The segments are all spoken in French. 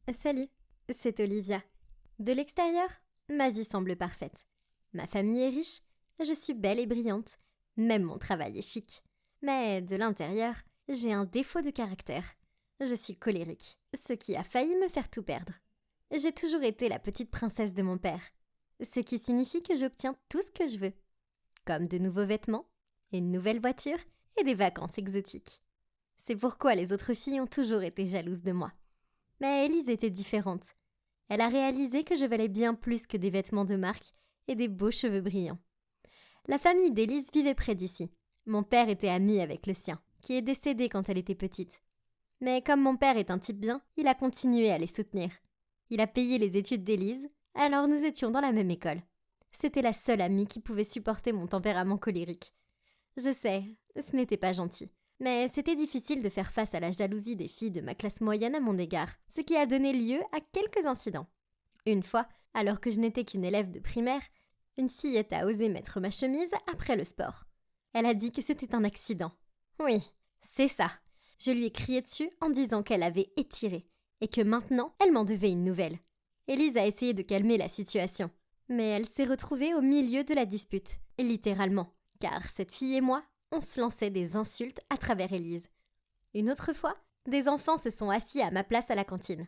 Salut, c'est Olivia. De l'extérieur, ma vie semble parfaite. Ma famille est riche, je suis belle et brillante, même mon travail est chic. Mais de l'intérieur, j'ai un défaut de caractère. Je suis colérique, ce qui a failli me faire tout perdre. J'ai toujours été la petite princesse de mon père, ce qui signifie que j'obtiens tout ce que je veux, comme de nouveaux vêtements, une nouvelle voiture et des vacances exotiques. C'est pourquoi les autres filles ont toujours été jalouses de moi. Mais Élise était différente. Elle a réalisé que je valais bien plus que des vêtements de marque et des beaux cheveux brillants. La famille d'Élise vivait près d'ici. Mon père était ami avec le sien, qui est décédé quand elle était petite. Mais comme mon père est un type bien, il a continué à les soutenir. Il a payé les études d'Élise, alors nous étions dans la même école. C'était la seule amie qui pouvait supporter mon tempérament colérique. Je sais, ce n'était pas gentil. Mais c'était difficile de faire face à la jalousie des filles de ma classe moyenne à mon égard, ce qui a donné lieu à quelques incidents. Une fois, alors que je n'étais qu'une élève de primaire, une fillette a osé mettre ma chemise après le sport. Elle a dit que c'était un accident. Oui, c'est ça. Je lui ai crié dessus en disant qu'elle avait étiré et que maintenant, elle m'en devait une nouvelle. Élise a essayé de calmer la situation, mais elle s'est retrouvée au milieu de la dispute, littéralement, car cette fille et moi, on se lançait des insultes à travers Élise. Une autre fois, des enfants se sont assis à ma place à la cantine.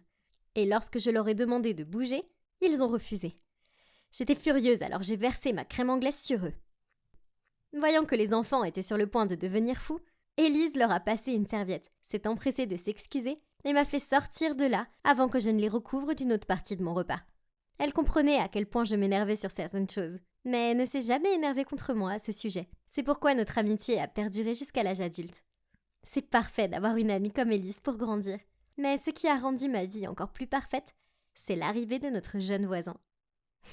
Et lorsque je leur ai demandé de bouger, ils ont refusé. J'étais furieuse, alors j'ai versé ma crème anglaise sur eux. Voyant que les enfants étaient sur le point de devenir fous, Élise leur a passé une serviette, s'est empressée de s'excuser et m'a fait sortir de là avant que je ne les recouvre d'une autre partie de mon repas. Elle comprenait à quel point je m'énervais sur certaines choses, mais ne s'est jamais énervée contre moi à ce sujet. C'est pourquoi notre amitié a perduré jusqu'à l'âge adulte. C'est parfait d'avoir une amie comme Élise pour grandir. Mais ce qui a rendu ma vie encore plus parfaite, c'est l'arrivée de notre jeune voisin.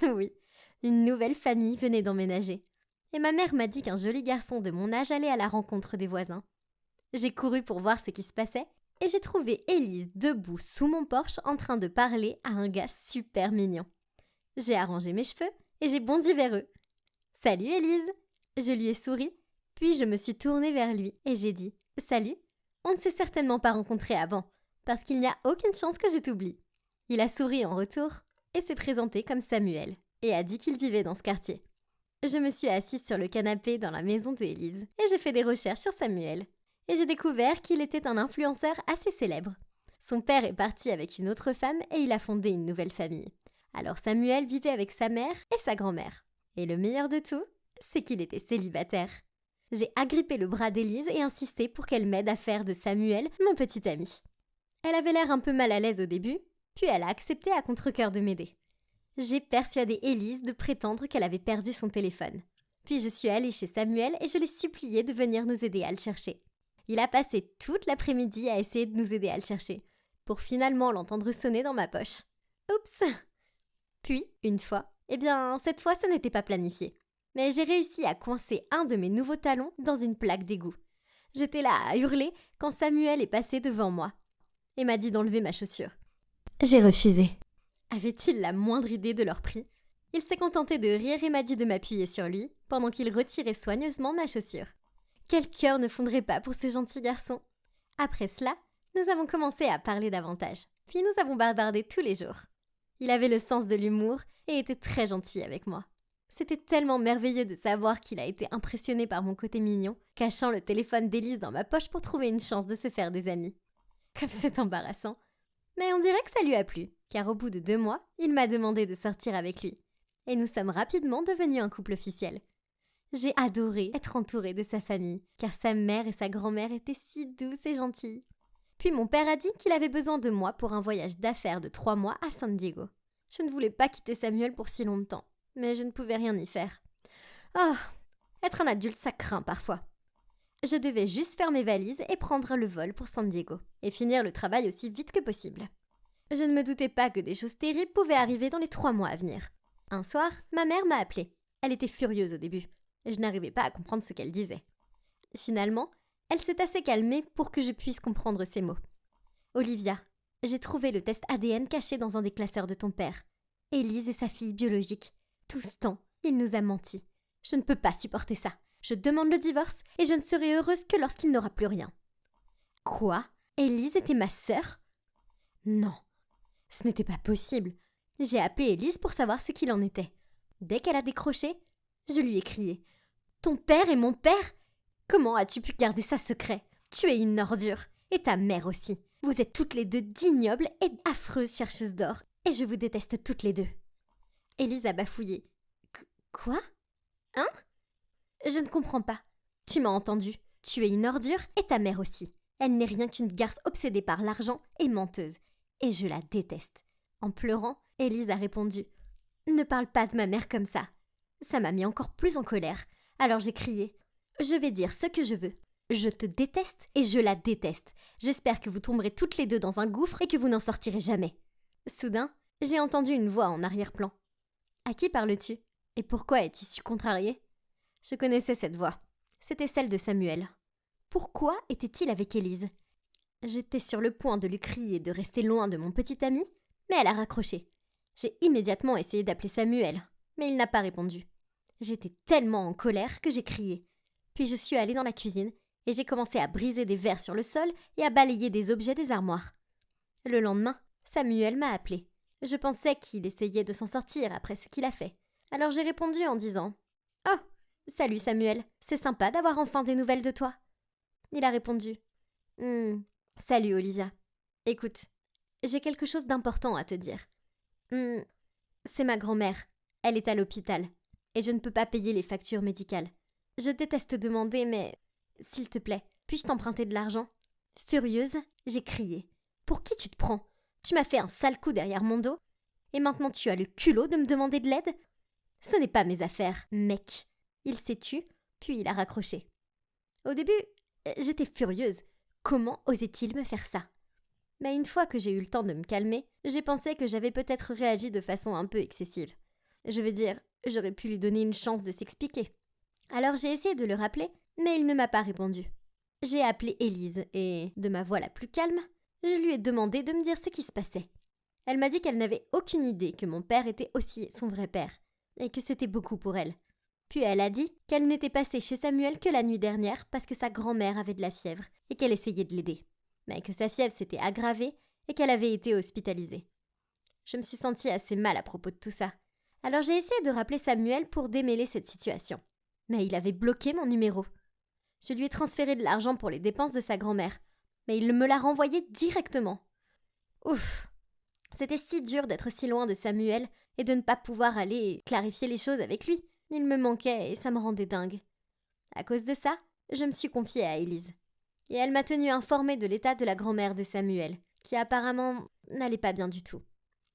Oui, une nouvelle famille venait d'emménager. Et ma mère m'a dit qu'un joli garçon de mon âge allait à la rencontre des voisins. J'ai couru pour voir ce qui se passait et j'ai trouvé Élise debout sous mon porche en train de parler à un gars super mignon. J'ai arrangé mes cheveux et j'ai bondi vers eux. « Salut Élise !» Je lui ai souri, puis je me suis tournée vers lui et j'ai dit « Salut, on ne s'est certainement pas rencontrés avant, parce qu'il n'y a aucune chance que je t'oublie. » Il a souri en retour et s'est présenté comme Samuel et a dit qu'il vivait dans ce quartier. Je me suis assise sur le canapé dans la maison d'Élise et j'ai fait des recherches sur Samuel. Et j'ai découvert qu'il était un influenceur assez célèbre. Son père est parti avec une autre femme et il a fondé une nouvelle famille. Alors Samuel vivait avec sa mère et sa grand-mère. Et le meilleur de tout, c'est qu'il était célibataire. J'ai agrippé le bras d'Élise et insisté pour qu'elle m'aide à faire de Samuel mon petit ami. Elle avait l'air un peu mal à l'aise au début, puis elle a accepté à contre-cœur de m'aider. J'ai persuadé Élise de prétendre qu'elle avait perdu son téléphone. Puis je suis allée chez Samuel et je l'ai supplié de venir nous aider à le chercher. Il a passé toute l'après-midi à essayer de nous aider à le chercher, pour finalement l'entendre sonner dans ma poche. Oups! Puis, une fois, cette fois ce n'était pas planifié. Mais j'ai réussi à coincer un de mes nouveaux talons dans une plaque d'égout. J'étais là à hurler quand Samuel est passé devant moi et m'a dit d'enlever ma chaussure. J'ai refusé. Avait-il la moindre idée de leur prix? Il s'est contenté de rire et m'a dit de m'appuyer sur lui pendant qu'il retirait soigneusement ma chaussure. Quel cœur ne fonderait pas pour ce gentil garçon? Après cela, nous avons commencé à parler davantage, puis nous avons bavardé tous les jours. Il avait le sens de l'humour et était très gentil avec moi. C'était tellement merveilleux de savoir qu'il a été impressionné par mon côté mignon, cachant le téléphone d'Élise dans ma poche pour trouver une chance de se faire des amis. Comme c'est embarrassant. Mais on dirait que ça lui a plu, car au bout de 2 mois, il m'a demandé de sortir avec lui. Et nous sommes rapidement devenus un couple officiel. J'ai adoré être entourée de sa famille, car sa mère et sa grand-mère étaient si douces et gentilles. Puis mon père a dit qu'il avait besoin de moi pour un voyage d'affaires de 3 mois à San Diego. Je ne voulais pas quitter Samuel pour si longtemps, mais je ne pouvais rien y faire. Oh, être un adulte, ça craint parfois. Je devais juste faire mes valises et prendre le vol pour San Diego, et finir le travail aussi vite que possible. Je ne me doutais pas que des choses terribles pouvaient arriver dans les 3 mois à venir. Un soir, ma mère m'a appelée. Elle était furieuse au début. Je n'arrivais pas à comprendre ce qu'elle disait. Finalement, elle s'est assez calmée pour que je puisse comprendre ses mots. « Olivia, j'ai trouvé le test ADN caché dans un des classeurs de ton père. Élise est sa fille biologique. Tout ce temps, il nous a menti. Je ne peux pas supporter ça. Je demande le divorce et je ne serai heureuse que lorsqu'il n'aura plus rien. » Quoi? Élise était ma sœur? Non. Ce n'était pas possible. J'ai appelé Élise pour savoir ce qu'il en était. Dès qu'elle a décroché, je lui ai crié « Ton père est mon père ? Comment as-tu pu garder ça secret ? Tu es une ordure. Et ta mère aussi. Vous êtes toutes les deux d'ignobles et affreuses chercheuses d'or. Et je vous déteste toutes les deux. » Élise a bafouillé. « Quoi ? Hein ? Je ne comprends pas. Tu m'as entendu. Tu es une ordure et ta mère aussi. Elle n'est rien qu'une garce obsédée par l'argent et menteuse. Et je la déteste. » En pleurant, Élise a répondu « Ne parle pas de ma mère comme ça. » Ça m'a mis encore plus en colère. Alors j'ai crié « Je vais dire ce que je veux. Je te déteste et je la déteste. J'espère que vous tomberez toutes les deux dans un gouffre et que vous n'en sortirez jamais. » Soudain, j'ai entendu une voix en arrière-plan. « À qui parles-tu ? Et pourquoi es-tu si contrariée ?» Je connaissais cette voix. C'était celle de Samuel. Pourquoi était-il avec Élise ? J'étais sur le point de lui crier de rester loin de mon petit ami, mais elle a raccroché. J'ai immédiatement essayé d'appeler Samuel, mais il n'a pas répondu. J'étais tellement en colère que j'ai crié. Puis je suis allée dans la cuisine et j'ai commencé à briser des verres sur le sol et à balayer des objets des armoires. Le lendemain, Samuel m'a appelée. Je pensais qu'il essayait de s'en sortir après ce qu'il a fait. Alors j'ai répondu en disant « Oh, salut Samuel, c'est sympa d'avoir enfin des nouvelles de toi. » Il a répondu « Salut Olivia. Écoute, j'ai quelque chose d'important à te dire. C'est ma grand-mère. Elle est à l'hôpital et je ne peux pas payer les factures médicales. Je déteste demander, mais s'il te plaît, puis-je t'emprunter de l'argent ?» Furieuse, j'ai crié « Pour qui tu te prends ? Tu m'as fait un sale coup derrière mon dos et maintenant tu as le culot de me demander de l'aide ? Ce n'est pas mes affaires, mec. » Il s'est tu, puis il a raccroché. Au début, j'étais furieuse. Comment osait-il me faire ça ? Mais une fois que j'ai eu le temps de me calmer, j'ai pensé que j'avais peut-être réagi de façon un peu excessive. Je veux dire, j'aurais pu lui donner une chance de s'expliquer. Alors j'ai essayé de le rappeler, mais il ne m'a pas répondu. J'ai appelé Élise et, de ma voix la plus calme, je lui ai demandé de me dire ce qui se passait. Elle m'a dit qu'elle n'avait aucune idée que mon père était aussi son vrai père, et que c'était beaucoup pour elle. Puis elle a dit qu'elle n'était passée chez Samuel que la nuit dernière parce que sa grand-mère avait de la fièvre et qu'elle essayait de l'aider, mais que sa fièvre s'était aggravée et qu'elle avait été hospitalisée. Je me suis sentie assez mal à propos de tout ça. Alors j'ai essayé de rappeler Samuel pour démêler cette situation. Mais il avait bloqué mon numéro. Je lui ai transféré de l'argent pour les dépenses de sa grand-mère, mais il me l'a renvoyé directement. Ouf! C'était si dur d'être si loin de Samuel et de ne pas pouvoir aller clarifier les choses avec lui. Il me manquait et ça me rendait dingue. À cause de ça, je me suis confiée à Élise. Et elle m'a tenue informée de l'état de la grand-mère de Samuel, qui apparemment n'allait pas bien du tout.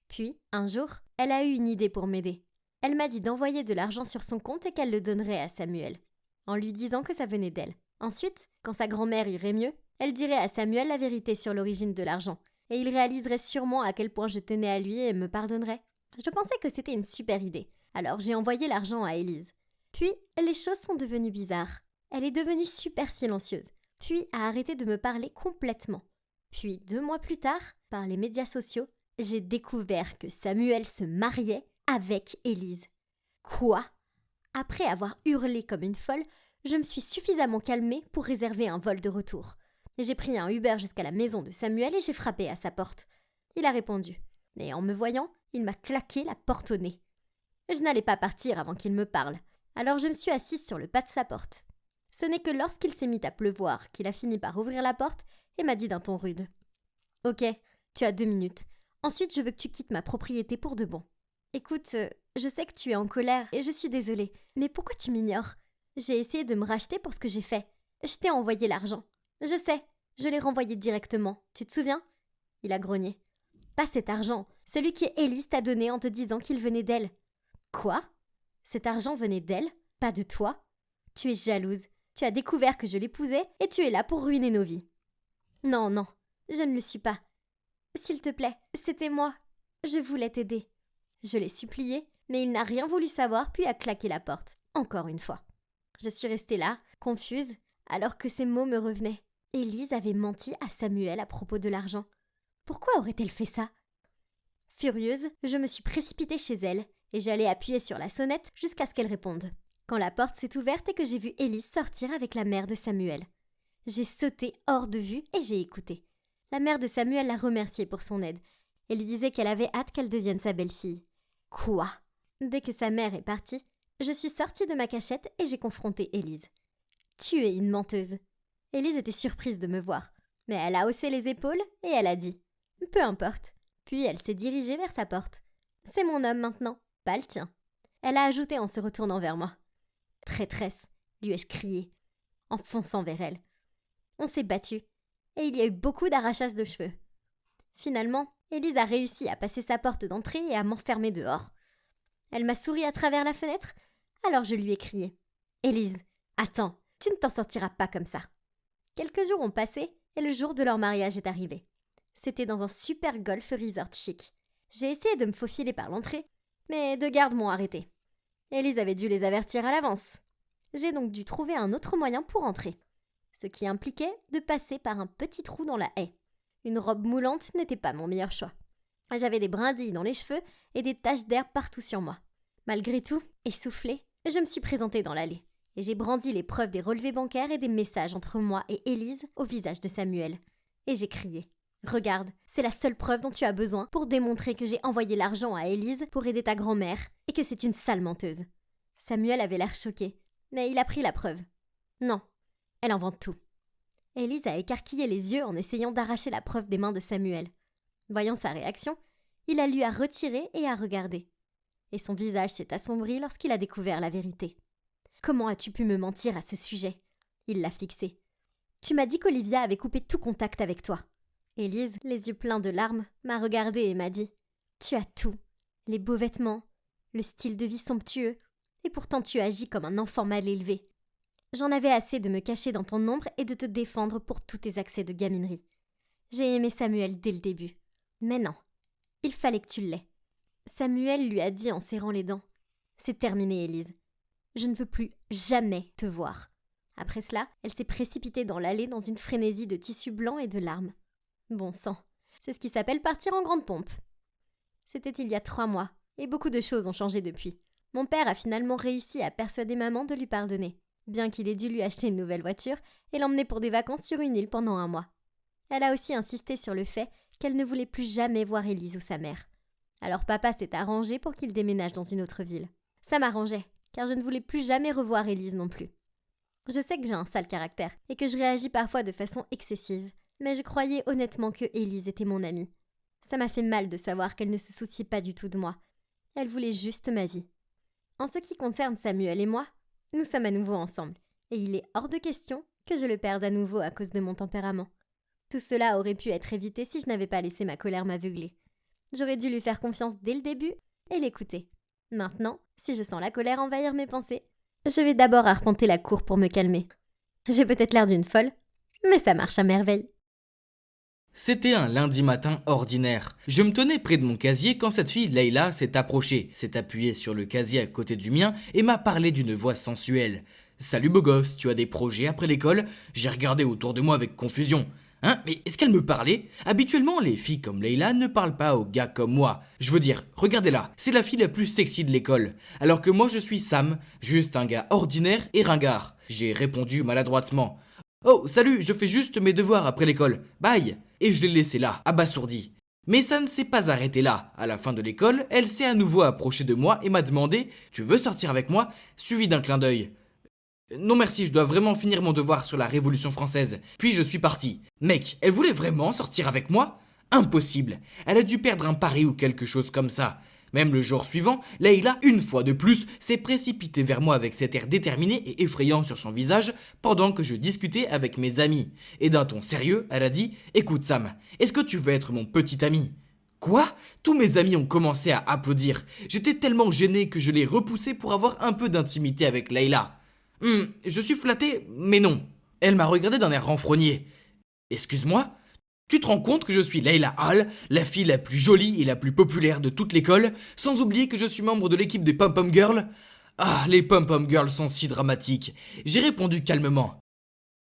Puis, un jour, elle a eu une idée pour m'aider. Elle m'a dit d'envoyer de l'argent sur son compte et qu'elle le donnerait à Samuel, en lui disant que ça venait d'elle. Ensuite, quand sa grand-mère irait mieux, elle dirait à Samuel la vérité sur l'origine de l'argent, et il réaliserait sûrement à quel point je tenais à lui et me pardonnerait. Je pensais que c'était une super idée, alors j'ai envoyé l'argent à Élise. Puis, les choses sont devenues bizarres. Elle est devenue super silencieuse, puis a arrêté de me parler complètement. Puis, 2 mois plus tard, par les médias sociaux, j'ai découvert que Samuel se mariait avec Élise. Quoi ? Après avoir hurlé comme une folle, je me suis suffisamment calmée pour réserver un vol de retour. J'ai pris un Uber jusqu'à la maison de Samuel et j'ai frappé à sa porte. Il a répondu. Et en me voyant, il m'a claqué la porte au nez. Je n'allais pas partir avant qu'il me parle, alors je me suis assise sur le pas de sa porte. Ce n'est que lorsqu'il s'est mis à pleuvoir qu'il a fini par ouvrir la porte et m'a dit d'un ton rude. « Ok, tu as 2 minutes. Ensuite, je veux que tu quittes ma propriété pour de bon. Écoute, je sais que tu es en colère et je suis désolée, mais pourquoi tu m'ignores ? J'ai essayé de me racheter pour ce que j'ai fait. Je t'ai envoyé l'argent. Je sais, je l'ai renvoyé directement. Tu te souviens ? » Il a grogné. « Pas cet argent, celui qu'Élise t'a donné en te disant qu'il venait d'elle. » « Quoi ? Cet argent venait d'elle, pas de toi ? Tu es jalouse. Tu as découvert que je l'épousais et tu es là pour ruiner nos vies. » « Non, non, je ne le suis pas. S'il te plaît, c'était moi. Je voulais t'aider. » Je l'ai supplié, mais il n'a rien voulu savoir puis a claqué la porte, encore une fois. Je suis restée là, confuse, alors que ces mots me revenaient. Élise avait menti à Samuel à propos de l'argent. Pourquoi aurait-elle fait ça ? Furieuse, je me suis précipitée chez elle et j'allais appuyer sur la sonnette jusqu'à ce qu'elle réponde. Quand la porte s'est ouverte et que j'ai vu Élise sortir avec la mère de Samuel. J'ai sauté hors de vue et j'ai écouté. La mère de Samuel l'a remerciée pour son aide et lui disait qu'elle avait hâte qu'elle devienne sa belle-fille. Quoi? Dès que sa mère est partie, je suis sortie de ma cachette et j'ai confronté Élise. Tu es une menteuse. Élise était surprise de me voir, mais elle a haussé les épaules et elle a dit « Peu importe ». Puis elle s'est dirigée vers sa porte. « C'est mon homme maintenant, pas le tien ». Elle a ajouté en se retournant vers moi. « Traîtresse », lui ai-je crié, en fonçant vers elle. On s'est battu, et il y a eu beaucoup d'arrachasses de cheveux. Finalement, Élise a réussi à passer sa porte d'entrée et à m'enfermer dehors. Elle m'a souri à travers la fenêtre, alors je lui ai crié « Élise, attends, tu ne t'en sortiras pas comme ça ». Quelques jours ont passé et le jour de leur mariage est arrivé. C'était dans un super golf resort chic. J'ai essayé de me faufiler par l'entrée, mais deux gardes m'ont arrêté. Élise avait dû les avertir à l'avance. J'ai donc dû trouver un autre moyen pour entrer, ce qui impliquait de passer par un petit trou dans la haie. Une robe moulante n'était pas mon meilleur choix. J'avais des brindilles dans les cheveux et des taches d'herbe partout sur moi. Malgré tout, essoufflée, je me suis présentée dans l'allée et j'ai brandi les preuves des relevés bancaires et des messages entre moi et Élise au visage de Samuel. Et j'ai crié « Regarde, c'est la seule preuve dont tu as besoin pour démontrer que j'ai envoyé l'argent à Élise pour aider ta grand-mère et que c'est une sale menteuse. » Samuel avait l'air choqué, mais il a pris la preuve. Non, elle invente tout. Élise a écarquillé les yeux en essayant d'arracher la preuve des mains de Samuel. Voyant sa réaction, il a lu à retirer et à regarder. Et son visage s'est assombri lorsqu'il a découvert la vérité. « Comment as-tu pu me mentir à ce sujet ?» Il l'a fixé. « Tu m'as dit qu'Olivia avait coupé tout contact avec toi. » Élise, les yeux pleins de larmes, m'a regardée et m'a dit « Tu as tout, les beaux vêtements, le style de vie somptueux, et pourtant tu agis comme un enfant mal élevé. J'en avais assez de me cacher dans ton ombre et de te défendre pour tous tes accès de gaminerie. J'ai aimé Samuel dès le début. Mais non, il fallait que tu l'aies. » Samuel lui a dit en serrant les dents « C'est terminé, Élise. Je ne veux plus jamais te voir. » Après cela, elle s'est précipitée dans l'allée dans une frénésie de tissu blanc et de larmes. Bon sang, c'est ce qui s'appelle partir en grande pompe. C'était il y a 3 mois, et beaucoup de choses ont changé depuis. Mon père a finalement réussi à persuader maman de lui pardonner, bien qu'il ait dû lui acheter une nouvelle voiture et l'emmener pour des vacances sur une île pendant 1 mois. Elle a aussi insisté sur le fait qu'elle ne voulait plus jamais voir Élise ou sa mère. Alors papa s'est arrangé pour qu'il déménage dans une autre ville. Ça m'arrangeait, car je ne voulais plus jamais revoir Élise non plus. Je sais que j'ai un sale caractère et que je réagis parfois de façon excessive, mais je croyais honnêtement que Élise était mon amie. Ça m'a fait mal de savoir qu'elle ne se souciait pas du tout de moi. Elle voulait juste ma vie. En ce qui concerne Samuel et moi, nous sommes à nouveau ensemble, et il est hors de question que je le perde à nouveau à cause de mon tempérament. Tout cela aurait pu être évité si je n'avais pas laissé ma colère m'aveugler. J'aurais dû lui faire confiance dès le début et l'écouter. Maintenant, si je sens la colère envahir mes pensées, je vais d'abord arpenter la cour pour me calmer. J'ai peut-être l'air d'une folle, mais ça marche à merveille. C'était un lundi matin ordinaire. Je me tenais près de mon casier quand cette fille, Leïla, s'est approchée, s'est appuyée sur le casier à côté du mien et m'a parlé d'une voix sensuelle. « Salut beau gosse, tu as des projets après l'école ?» J'ai regardé autour de moi avec confusion. Hein, mais est-ce qu'elle me parlait? Habituellement, les filles comme Leïla ne parlent pas aux gars comme moi. Je veux dire, regardez-la, c'est la fille la plus sexy de l'école. Alors que moi je suis Sam, juste un gars ordinaire et ringard. J'ai répondu maladroitement. Oh, salut, je fais juste mes devoirs après l'école. Bye. Et je l'ai laissé là, abasourdi. Mais ça ne s'est pas arrêté là. À la fin de l'école, elle s'est à nouveau approchée de moi et m'a demandé « Tu veux sortir avec moi ?» suivi d'un clin d'œil. Non merci, je dois vraiment finir mon devoir sur la Révolution française. Puis je suis parti. Mec, elle voulait vraiment sortir avec moi? Impossible. Elle a dû perdre un pari ou quelque chose comme ça. Même le jour suivant, Leïla, une fois de plus, s'est précipitée vers moi avec cet air déterminé et effrayant sur son visage pendant que je discutais avec mes amis. Et d'un ton sérieux, elle a dit « Écoute Sam, est-ce que tu veux être mon petit ami ?» Quoi? Tous mes amis ont commencé à applaudir. J'étais tellement gêné que je l'ai repoussé pour avoir un peu d'intimité avec Leïla. Je suis flatté, mais non. Elle m'a regardé d'un air renfrogné. Excuse-moi? Tu te rends compte que je suis Leïla Hall, la fille la plus jolie et la plus populaire de toute l'école, sans oublier que je suis membre de l'équipe des Pom-Pom Girls? Ah, les Pom-Pom Girls sont si dramatiques. J'ai répondu calmement.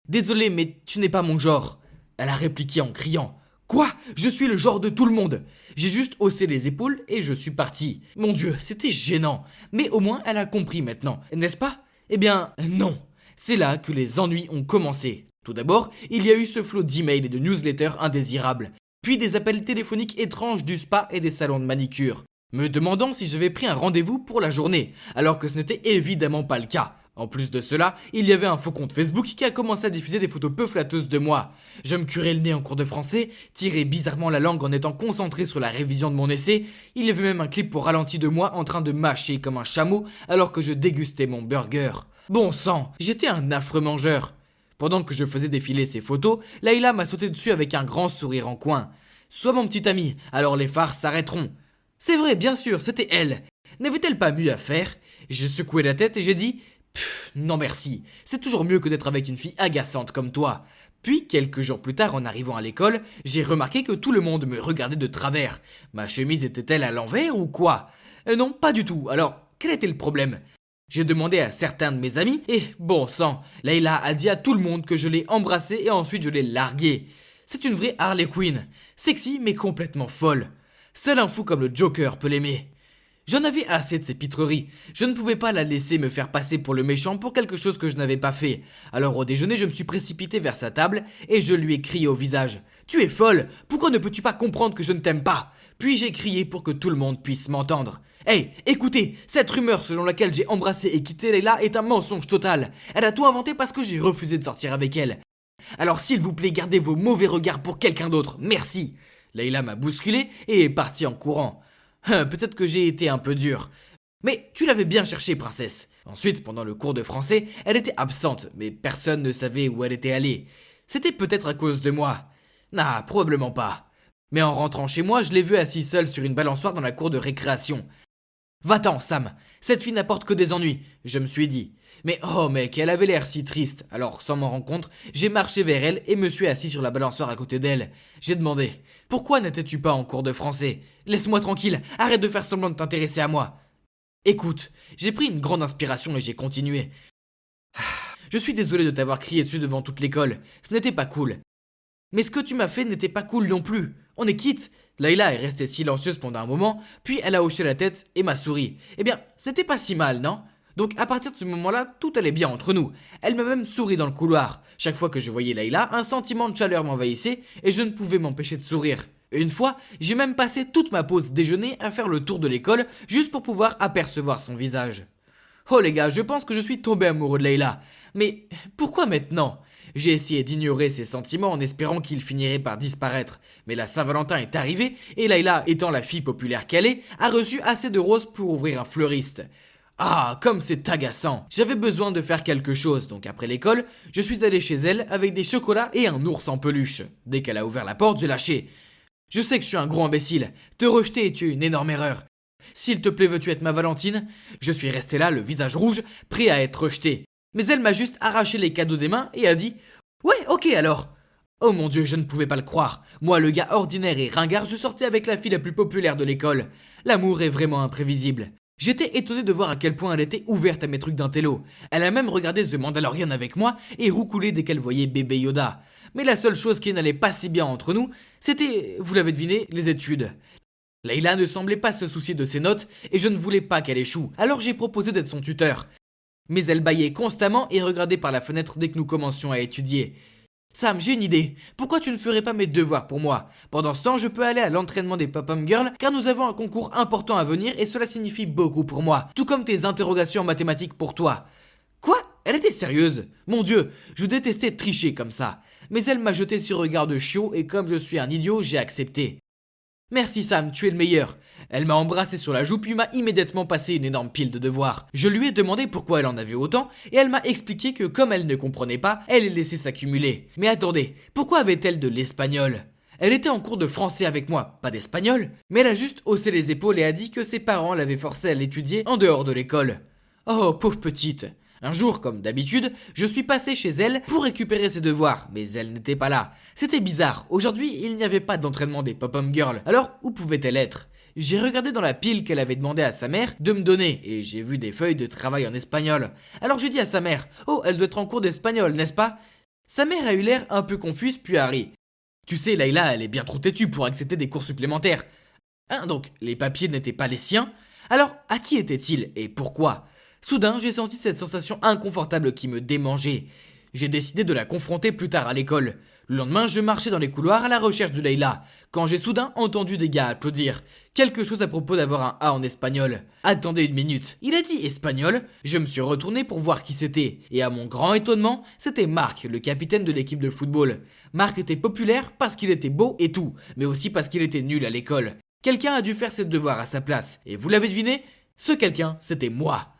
Désolé, mais tu n'es pas mon genre. Elle a répliqué en criant. Quoi? Je suis le genre de tout le monde. J'ai juste haussé les épaules et je suis parti. Mon Dieu, c'était gênant. Mais au moins, elle a compris maintenant, n'est-ce pas? Eh bien, non. C'est là que les ennuis ont commencé. Tout d'abord, il y a eu ce flot d'emails et de newsletters indésirables. puis des appels téléphoniques étranges du spa et des salons de manicure, me demandant si j'avais pris un rendez-vous pour la journée, alors que ce n'était évidemment pas le cas. En plus de cela, il y avait un faux compte Facebook qui a commencé à diffuser des photos peu flatteuses de moi. Je me curais le nez en cours de français, tirais bizarrement la langue en étant concentré sur la révision de mon essai. Il y avait même un clip pour ralenti de moi en train de mâcher comme un chameau alors que je dégustais mon burger. Bon sang, j'étais un affreux mangeur. Pendant que je faisais défiler ces photos, Layla m'a sauté dessus avec un grand sourire en coin. Sois mon petit ami, alors les phares s'arrêteront. C'est vrai, bien sûr, c'était elle. N'avait-elle pas mieux à faire? J'ai secoué la tête et j'ai dit non merci, c'est toujours mieux que d'être avec une fille agaçante comme toi. Puis, quelques jours plus tard, en arrivant à l'école, j'ai remarqué que tout le monde me regardait de travers. Ma chemise était-elle à l'envers ou quoi? Non, pas du tout. Alors, quel était le problème? J'ai demandé à certains de mes amis et, bon sang, Layla a dit à tout le monde que je l'ai embrassée et ensuite je l'ai larguée. C'est une vraie Harley Quinn. Sexy mais complètement folle. Seul un fou comme le Joker peut l'aimer. J'en avais assez de ces pitreries. Je ne pouvais pas la laisser me faire passer pour le méchant pour quelque chose que je n'avais pas fait. Alors au déjeuner, je me suis précipité vers sa table et je lui ai crié au visage. « Tu es folle! Pourquoi ne peux-tu pas comprendre que je ne t'aime pas ?» Puis j'ai crié pour que tout le monde puisse m'entendre. « Hey, écoutez, cette rumeur selon laquelle j'ai embrassé et quitté Layla est un mensonge total. Elle a tout inventé parce que j'ai refusé de sortir avec elle. Alors s'il vous plaît, gardez vos mauvais regards pour quelqu'un d'autre. Merci !» Layla m'a bousculé et est partie en courant. Peut-être que j'ai été un peu dur. Mais tu l'avais bien cherché, princesse. Ensuite, pendant le cours de français, elle était absente, mais personne ne savait où elle était allée. C'était peut-être à cause de moi. Nah, probablement pas. Mais en rentrant chez moi, je l'ai vue assise seule sur une balançoire dans la cour de récréation. Va-t'en, Sam. Cette fille n'apporte que des ennuis, je me suis dit. Mais oh mec, elle avait l'air si triste. Alors, sans m'en rendre compte, j'ai marché vers elle et me suis assis sur la balançoire à côté d'elle. J'ai demandé « Pourquoi n'étais-tu pas en cours de français? Laisse-moi tranquille, arrête de faire semblant de t'intéresser à moi. » Écoute, j'ai pris une grande inspiration et j'ai continué. « Je suis désolé de t'avoir crié dessus devant toute l'école. Ce n'était pas cool. Mais ce que tu m'as fait n'était pas cool non plus. On est quitte. » Layla est restée silencieuse pendant un moment, puis elle a hoché la tête et m'a souri. Eh bien, ce n'était pas si mal, non? Donc à partir de ce moment-là, tout allait bien entre nous. Elle m'a même souri dans le couloir. Chaque fois que je voyais Layla, un sentiment de chaleur m'envahissait et je ne pouvais m'empêcher de sourire. Une fois, j'ai même passé toute ma pause déjeuner à faire le tour de l'école juste pour pouvoir apercevoir son visage. Oh les gars, je pense que je suis tombé amoureux de Layla. Mais pourquoi maintenant? J'ai essayé d'ignorer ses sentiments en espérant qu'ils finiraient par disparaître. Mais la Saint-Valentin est arrivée et Layla, étant la fille populaire qu'elle est, a reçu assez de roses pour ouvrir un fleuriste. Ah, comme c'est agaçant. J'avais besoin de faire quelque chose, donc après l'école, je suis allé chez elle avec des chocolats et un ours en peluche. Dès qu'elle a ouvert la porte, j'ai lâché. Je sais que je suis un gros imbécile. Te rejeter est une énorme erreur. S'il te plaît, veux-tu être ma Valentine? Je suis resté là, le visage rouge, prêt à être rejeté. Mais elle m'a juste arraché les cadeaux des mains et a dit « Ouais, ok alors !» Oh mon Dieu, je ne pouvais pas le croire. Moi, le gars ordinaire et ringard, je sortais avec la fille la plus populaire de l'école. L'amour est vraiment imprévisible. J'étais étonné de voir à quel point elle était ouverte à mes trucs d'intello. Elle a même regardé The Mandalorian avec moi et roucoulé dès qu'elle voyait bébé Yoda. Mais la seule chose qui n'allait pas si bien entre nous, c'était, vous l'avez deviné, les études. Layla ne semblait pas se soucier de ses notes et je ne voulais pas qu'elle échoue, alors j'ai proposé d'être son tuteur. Mais elle bâillait constamment et regardait par la fenêtre dès que nous commencions à étudier. Sam, j'ai une idée. Pourquoi tu ne ferais pas mes devoirs pour moi? Pendant ce temps, je peux aller à l'entraînement des Pop-Up Girls car nous avons un concours important à venir et cela signifie beaucoup pour moi. Tout comme tes interrogations en mathématiques pour toi. Quoi? Elle était sérieuse? Mon Dieu, je détestais tricher comme ça. Mais elle m'a jeté ce regard de chiot et comme je suis un idiot, j'ai accepté. Merci Sam, tu es le meilleur. Elle m'a embrassé sur la joue puis m'a immédiatement passé une énorme pile de devoirs. Je lui ai demandé pourquoi elle en avait autant et elle m'a expliqué que comme elle ne comprenait pas, elle les laissait s'accumuler. Mais attendez, pourquoi avait-elle de l'espagnol? Elle était en cours de français avec moi, pas d'espagnol, mais elle a juste haussé les épaules et a dit que ses parents l'avaient forcée à l'étudier en dehors de l'école. Oh, pauvre petite. Un jour, comme d'habitude, je suis passé chez elle pour récupérer ses devoirs, mais elle n'était pas là. C'était bizarre, aujourd'hui il n'y avait pas d'entraînement des Pop-Up Girls, alors où pouvait-elle être? J'ai regardé dans la pile qu'elle avait demandé à sa mère de me donner, et j'ai vu des feuilles de travail en espagnol. Alors j'ai dit à sa mère, oh elle doit être en cours d'espagnol, n'est-ce pas? Sa mère a eu l'air un peu confuse puis a ri. Tu sais, Layla, elle est bien trop têtue pour accepter des cours supplémentaires. Hein, donc, les papiers n'étaient pas les siens? Alors, à qui étaient-ils et pourquoi? Soudain, j'ai senti cette sensation inconfortable qui me démangeait. J'ai décidé de la confronter plus tard à l'école. Le lendemain, je marchais dans les couloirs à la recherche de Leïla, quand j'ai soudain entendu des gars applaudir. Quelque chose à propos d'avoir un A en espagnol. Attendez une minute, il a dit espagnol? Je me suis retourné pour voir qui c'était, et à mon grand étonnement, c'était Marc, le capitaine de l'équipe de football. Marc était populaire parce qu'il était beau et tout, mais aussi parce qu'il était nul à l'école. Quelqu'un a dû faire ses devoirs à sa place, et vous l'avez deviné? Ce quelqu'un, c'était moi.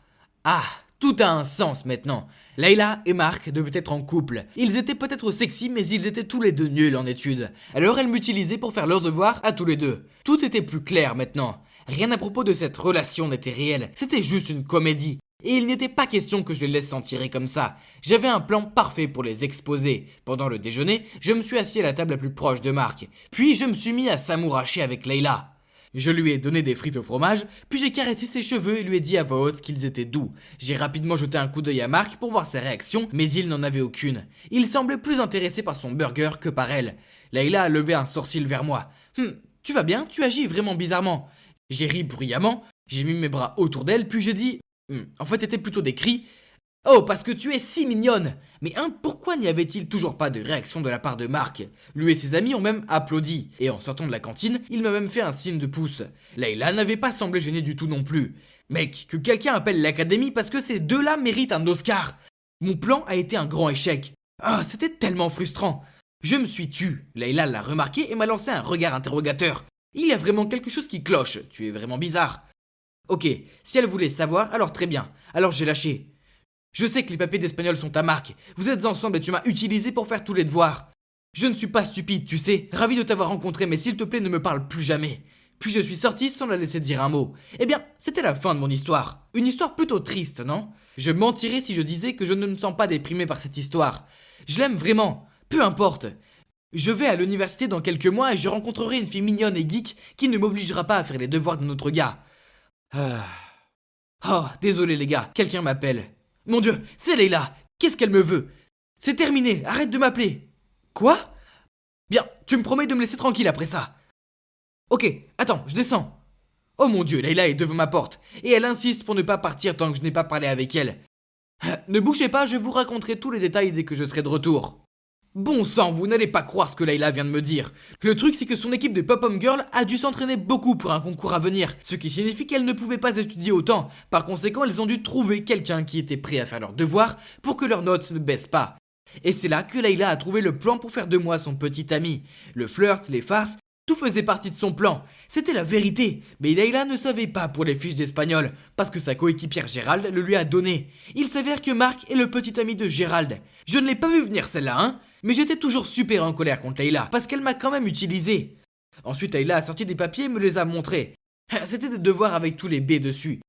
Ah, tout a un sens maintenant. Leïla et Marc devaient être en couple. Ils étaient peut-être sexy, mais ils étaient tous les deux nuls en études. Alors elle m'utilisait pour faire leurs devoirs à tous les deux. Tout était plus clair maintenant. Rien à propos de cette relation n'était réel. C'était juste une comédie. Et il n'était pas question que je les laisse s'en tirer comme ça. J'avais un plan parfait pour les exposer. Pendant le déjeuner, je me suis assis à la table la plus proche de Marc. Puis je me suis mis à s'amouracher avec Leïla. Je lui ai donné des frites au fromage, puis j'ai caressé ses cheveux et lui ai dit à voix haute qu'ils étaient doux. J'ai rapidement jeté un coup d'œil à Marc pour voir sa réaction, mais il n'en avait aucune. Il semblait plus intéressé par son burger que par elle. Leïla a levé un sourcil vers moi. Tu vas bien? Tu agis vraiment bizarrement. J'ai ri bruyamment, j'ai mis mes bras autour d'elle, puis j'ai dit... En fait, c'était plutôt des cris. Oh, parce que tu es si mignonne! Mais pourquoi n'y avait-il toujours pas de réaction de la part de Marc? Lui et ses amis ont même applaudi, et en sortant de la cantine, il m'a même fait un signe de pouce. Leïla n'avait pas semblé gênée du tout non plus. Mec, que quelqu'un appelle l'académie parce que ces deux-là méritent un Oscar! Mon plan a été un grand échec. Ah, c'était tellement frustrant. Je me suis tu. Leïla l'a remarqué et m'a lancé un regard interrogateur. Il y a vraiment quelque chose qui cloche, tu es vraiment bizarre. Ok, si elle voulait savoir, alors très bien. Alors j'ai lâché. Je sais que les papiers d'espagnol sont à Marc. Vous êtes ensemble et tu m'as utilisé pour faire tous les devoirs. Je ne suis pas stupide, tu sais. Ravi de t'avoir rencontré, mais s'il te plaît, ne me parle plus jamais. Puis je suis sorti sans la laisser dire un mot. Eh bien, c'était la fin de mon histoire. Une histoire plutôt triste, non? Je mentirais si je disais que je ne me sens pas déprimé par cette histoire. Je l'aime vraiment. Peu importe. Je vais à l'université dans quelques mois et je rencontrerai une fille mignonne et geek qui ne m'obligera pas à faire les devoirs d'un autre gars. Oh, désolé les gars, quelqu'un m'appelle. Mon Dieu, c'est Leïla. Qu'est-ce qu'elle me veut? C'est terminé, arrête de m'appeler. Quoi? Bien, tu me promets de me laisser tranquille après ça. Ok, attends, je descends. Oh mon Dieu, Leïla est devant ma porte, et elle insiste pour ne pas partir tant que je n'ai pas parlé avec elle. Ne bougez pas, je vous raconterai tous les détails dès que je serai de retour. Bon sang, vous n'allez pas croire ce que Leïla vient de me dire. Le truc, c'est que son équipe de Pop-Home Girl a dû s'entraîner beaucoup pour un concours à venir, ce qui signifie qu'elles ne pouvaient pas étudier autant. Par conséquent, elles ont dû trouver quelqu'un qui était prêt à faire leurs devoirs pour que leurs notes ne baissent pas. Et c'est là que Leïla a trouvé le plan pour faire de moi son petit ami. Le flirt, les farces, tout faisait partie de son plan. C'était la vérité. Mais Leïla ne savait pas pour les fiches d'espagnol, parce que sa coéquipière Gérald le lui a donné. Il s'avère que Marc est le petit ami de Gérald. Je ne l'ai pas vu venir celle-là, hein. Mais j'étais toujours super en colère contre Leïla, parce qu'elle m'a quand même utilisé. Ensuite, Leïla a sorti des papiers et me les a montrés. C'était des devoirs avec tous les B dessus.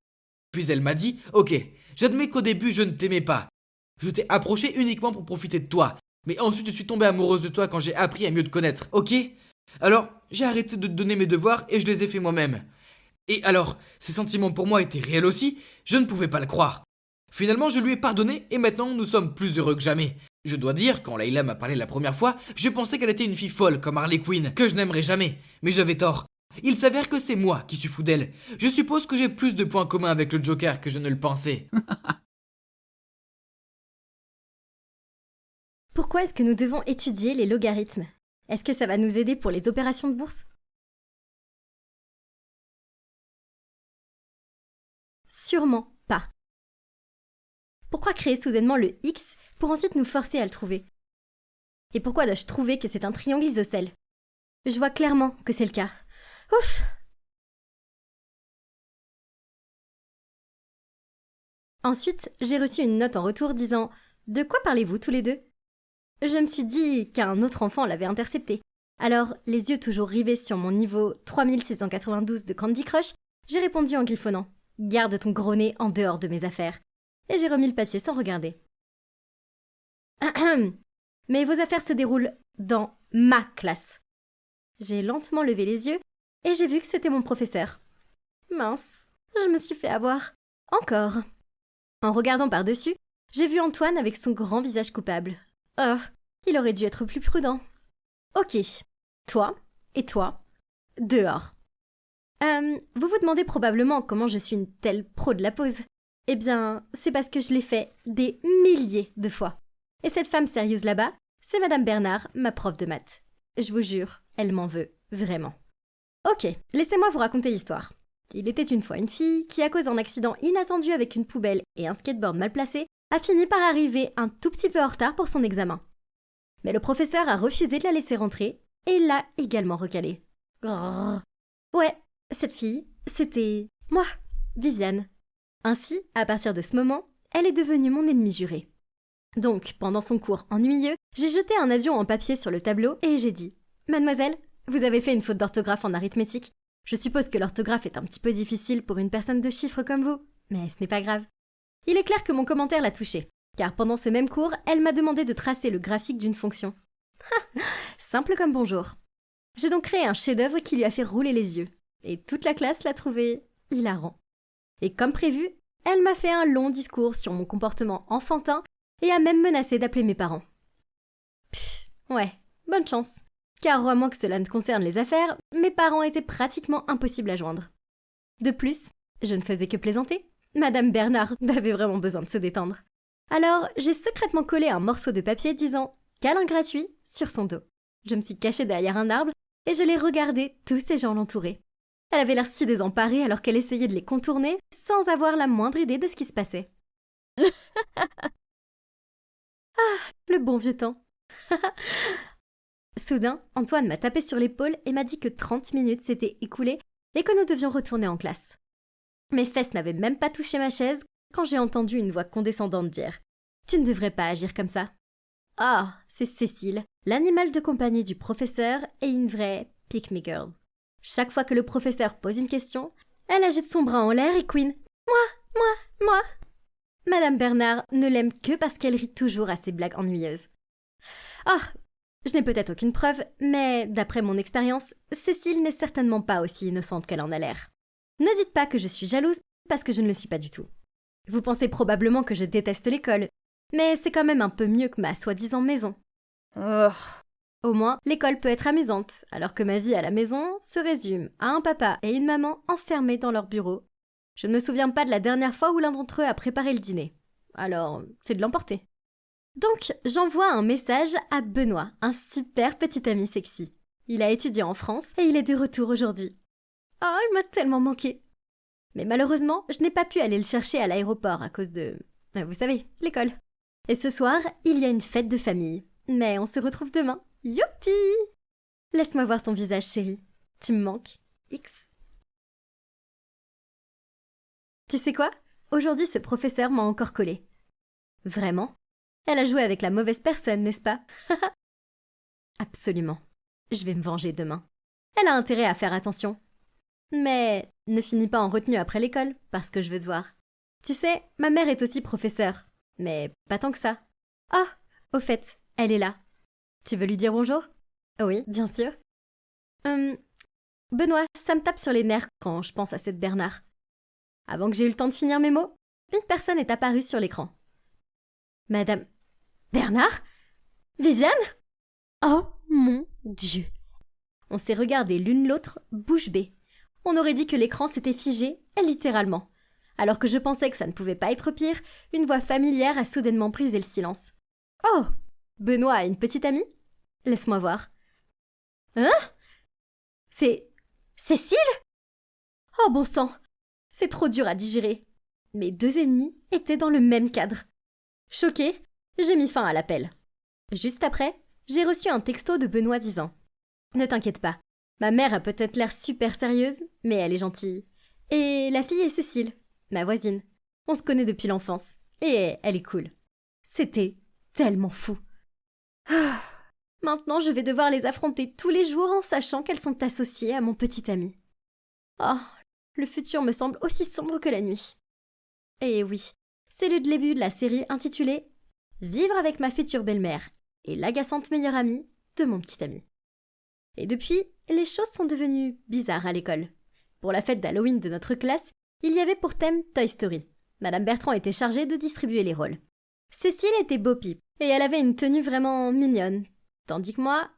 Puis elle m'a dit, ok, j'admets qu'au début je ne t'aimais pas. Je t'ai approché uniquement pour profiter de toi. Mais ensuite je suis tombée amoureuse de toi quand j'ai appris à mieux te connaître, ok? Alors, j'ai arrêté de te donner mes devoirs et je les ai faits moi-même. Et alors, ses sentiments pour moi étaient réels aussi, je ne pouvais pas le croire. Finalement, je lui ai pardonné et maintenant nous sommes plus heureux que jamais. Je dois dire, quand Leïla m'a parlé la première fois, je pensais qu'elle était une fille folle comme Harley Quinn, que je n'aimerais jamais. Mais j'avais tort. Il s'avère que c'est moi qui suis fou d'elle. Je suppose que j'ai plus de points communs avec le Joker que je ne le pensais. Pourquoi est-ce que nous devons étudier les logarithmes? Est-ce que ça va nous aider pour les opérations de bourse? Sûrement pas. Pourquoi créer soudainement le X pour ensuite nous forcer à le trouver? Et pourquoi dois-je trouver que c'est un triangle isocèle? Je vois clairement que c'est le cas. Ouf! Ensuite, j'ai reçu une note en retour disant « De quoi parlez-vous tous les deux ?» Je me suis dit qu'un autre enfant l'avait intercepté. Alors, les yeux toujours rivés sur mon niveau 3692 de Candy Crush, j'ai répondu en griffonnant « Garde ton gros nez en dehors de mes affaires ». Et j'ai remis le papier sans regarder. Mais vos affaires se déroulent dans ma classe. J'ai lentement levé les yeux et j'ai vu que c'était mon professeur. Mince, je me suis fait avoir. Encore. En regardant par-dessus, j'ai vu Antoine avec son grand visage coupable. Oh, il aurait dû être plus prudent. Ok, toi et toi, dehors. Vous vous demandez probablement comment je suis une telle pro de la pose. Eh bien, c'est parce que je l'ai fait des milliers de fois. Et cette femme sérieuse là-bas, c'est Madame Bernard, ma prof de maths. Je vous jure, elle m'en veut, vraiment. Ok, laissez-moi vous raconter l'histoire. Il était une fois une fille qui, à cause d'un accident inattendu avec une poubelle et un skateboard mal placé, a fini par arriver un tout petit peu en retard pour son examen. Mais le professeur a refusé de la laisser rentrer et l'a également recalée. Grrr. Ouais, cette fille, c'était moi, Viviane. Ainsi, à partir de ce moment, elle est devenue mon ennemie jurée. Donc, pendant son cours ennuyeux, j'ai jeté un avion en papier sur le tableau et j'ai dit « Mademoiselle, vous avez fait une faute d'orthographe en arithmétique. Je suppose que l'orthographe est un petit peu difficile pour une personne de chiffres comme vous, mais ce n'est pas grave. » Il est clair que mon commentaire l'a touchée, car pendant ce même cours, elle m'a demandé de tracer le graphique d'une fonction. Simple comme bonjour. J'ai donc créé un chef-d'œuvre qui lui a fait rouler les yeux, et toute la classe l'a trouvé hilarant. Et comme prévu, elle m'a fait un long discours sur mon comportement enfantin et a même menacé d'appeler mes parents. Pfff, ouais, bonne chance. Car à moins que cela ne concerne les affaires, mes parents étaient pratiquement impossibles à joindre. De plus, je ne faisais que plaisanter. Madame Bernard avait vraiment besoin de se détendre. Alors, j'ai secrètement collé un morceau de papier disant « câlin gratuit » sur son dos. Je me suis cachée derrière un arbre et je l'ai regardée, tous ces gens l'entouraient. Elle avait l'air si désemparée alors qu'elle essayait de les contourner sans avoir la moindre idée de ce qui se passait. Ah, le bon vieux temps. Soudain, Antoine m'a tapé sur l'épaule et m'a dit que 30 minutes s'étaient écoulées et que nous devions retourner en classe. Mes fesses n'avaient même pas touché ma chaise quand j'ai entendu une voix condescendante dire « Tu ne devrais pas agir comme ça. » Ah, c'est Cécile, l'animal de compagnie du professeur et une vraie pick-me girl. Chaque fois que le professeur pose une question, elle agite son bras en l'air et couine « Moi !» Madame Bernard ne l'aime que parce qu'elle rit toujours à ses blagues ennuyeuses. Ah, je n'ai peut-être aucune preuve, mais d'après mon expérience, Cécile n'est certainement pas aussi innocente qu'elle en a l'air. Ne dites pas que je suis jalouse, parce que je ne le suis pas du tout. Vous pensez probablement que je déteste l'école, mais c'est quand même un peu mieux que ma soi-disant maison. Oh. Au moins, l'école peut être amusante, alors que ma vie à la maison se résume à un papa et une maman enfermés dans leur bureau. Je ne me souviens pas de la dernière fois où l'un d'entre eux a préparé le dîner. Alors, c'est de l'emporter. Donc, j'envoie un message à Benoît, un super petit ami sexy. Il a étudié en France et il est de retour aujourd'hui. Oh, il m'a tellement manqué. Mais malheureusement, je n'ai pas pu aller le chercher à l'aéroport à cause de... vous savez, l'école. Et ce soir, il y a une fête de famille. Mais on se retrouve demain. Youpi! Laisse-moi voir ton visage, chérie. Tu me manques. X. Tu sais quoi? Aujourd'hui, ce professeur m'a encore collé. Vraiment? Elle a joué avec la mauvaise personne, n'est-ce pas? Absolument. Je vais me venger demain. Elle a intérêt à faire attention. Mais ne finis pas en retenue après l'école, parce que je veux te voir. Tu sais, ma mère est aussi professeure, mais pas tant que ça. Ah, au fait, elle est là. Tu veux lui dire bonjour? Oui, bien sûr. Benoît, ça me tape sur les nerfs quand je pense à cette Bernard. Avant que j'ai eu le temps de finir mes mots, une personne est apparue sur l'écran. Madame Bernard? Viviane? Oh mon Dieu! On s'est regardé l'une l'autre, bouche bée. On aurait dit que l'écran s'était figé, littéralement. Alors que je pensais que ça ne pouvait pas être pire, une voix familière a soudainement brisé le silence. Oh! Benoît a une petite amie? Laisse-moi voir. Hein? C'est... Cécile? Oh bon sang! C'est trop dur à digérer. Mes deux ennemis étaient dans le même cadre. Choquée, j'ai mis fin à l'appel. Juste après, j'ai reçu un texto de Benoît disant « Ne t'inquiète pas, ma mère a peut-être l'air super sérieuse, mais elle est gentille. Et la fille est Cécile, ma voisine. On se connaît depuis l'enfance, et elle est cool. » C'était tellement fou. Ah, maintenant, je vais devoir les affronter tous les jours en sachant qu'elles sont associées à mon petit ami. Oh, le futur me semble aussi sombre que la nuit. Et oui, c'est le début de la série intitulée « Vivre avec ma future belle-mère et l'agaçante meilleure amie de mon petit ami ». Et depuis, les choses sont devenues bizarres à l'école. Pour la fête d'Halloween de notre classe, il y avait pour thème Toy Story. Madame Bertrand était chargée de distribuer les rôles. Cécile était Bo Peep et elle avait une tenue vraiment mignonne, tandis que moi,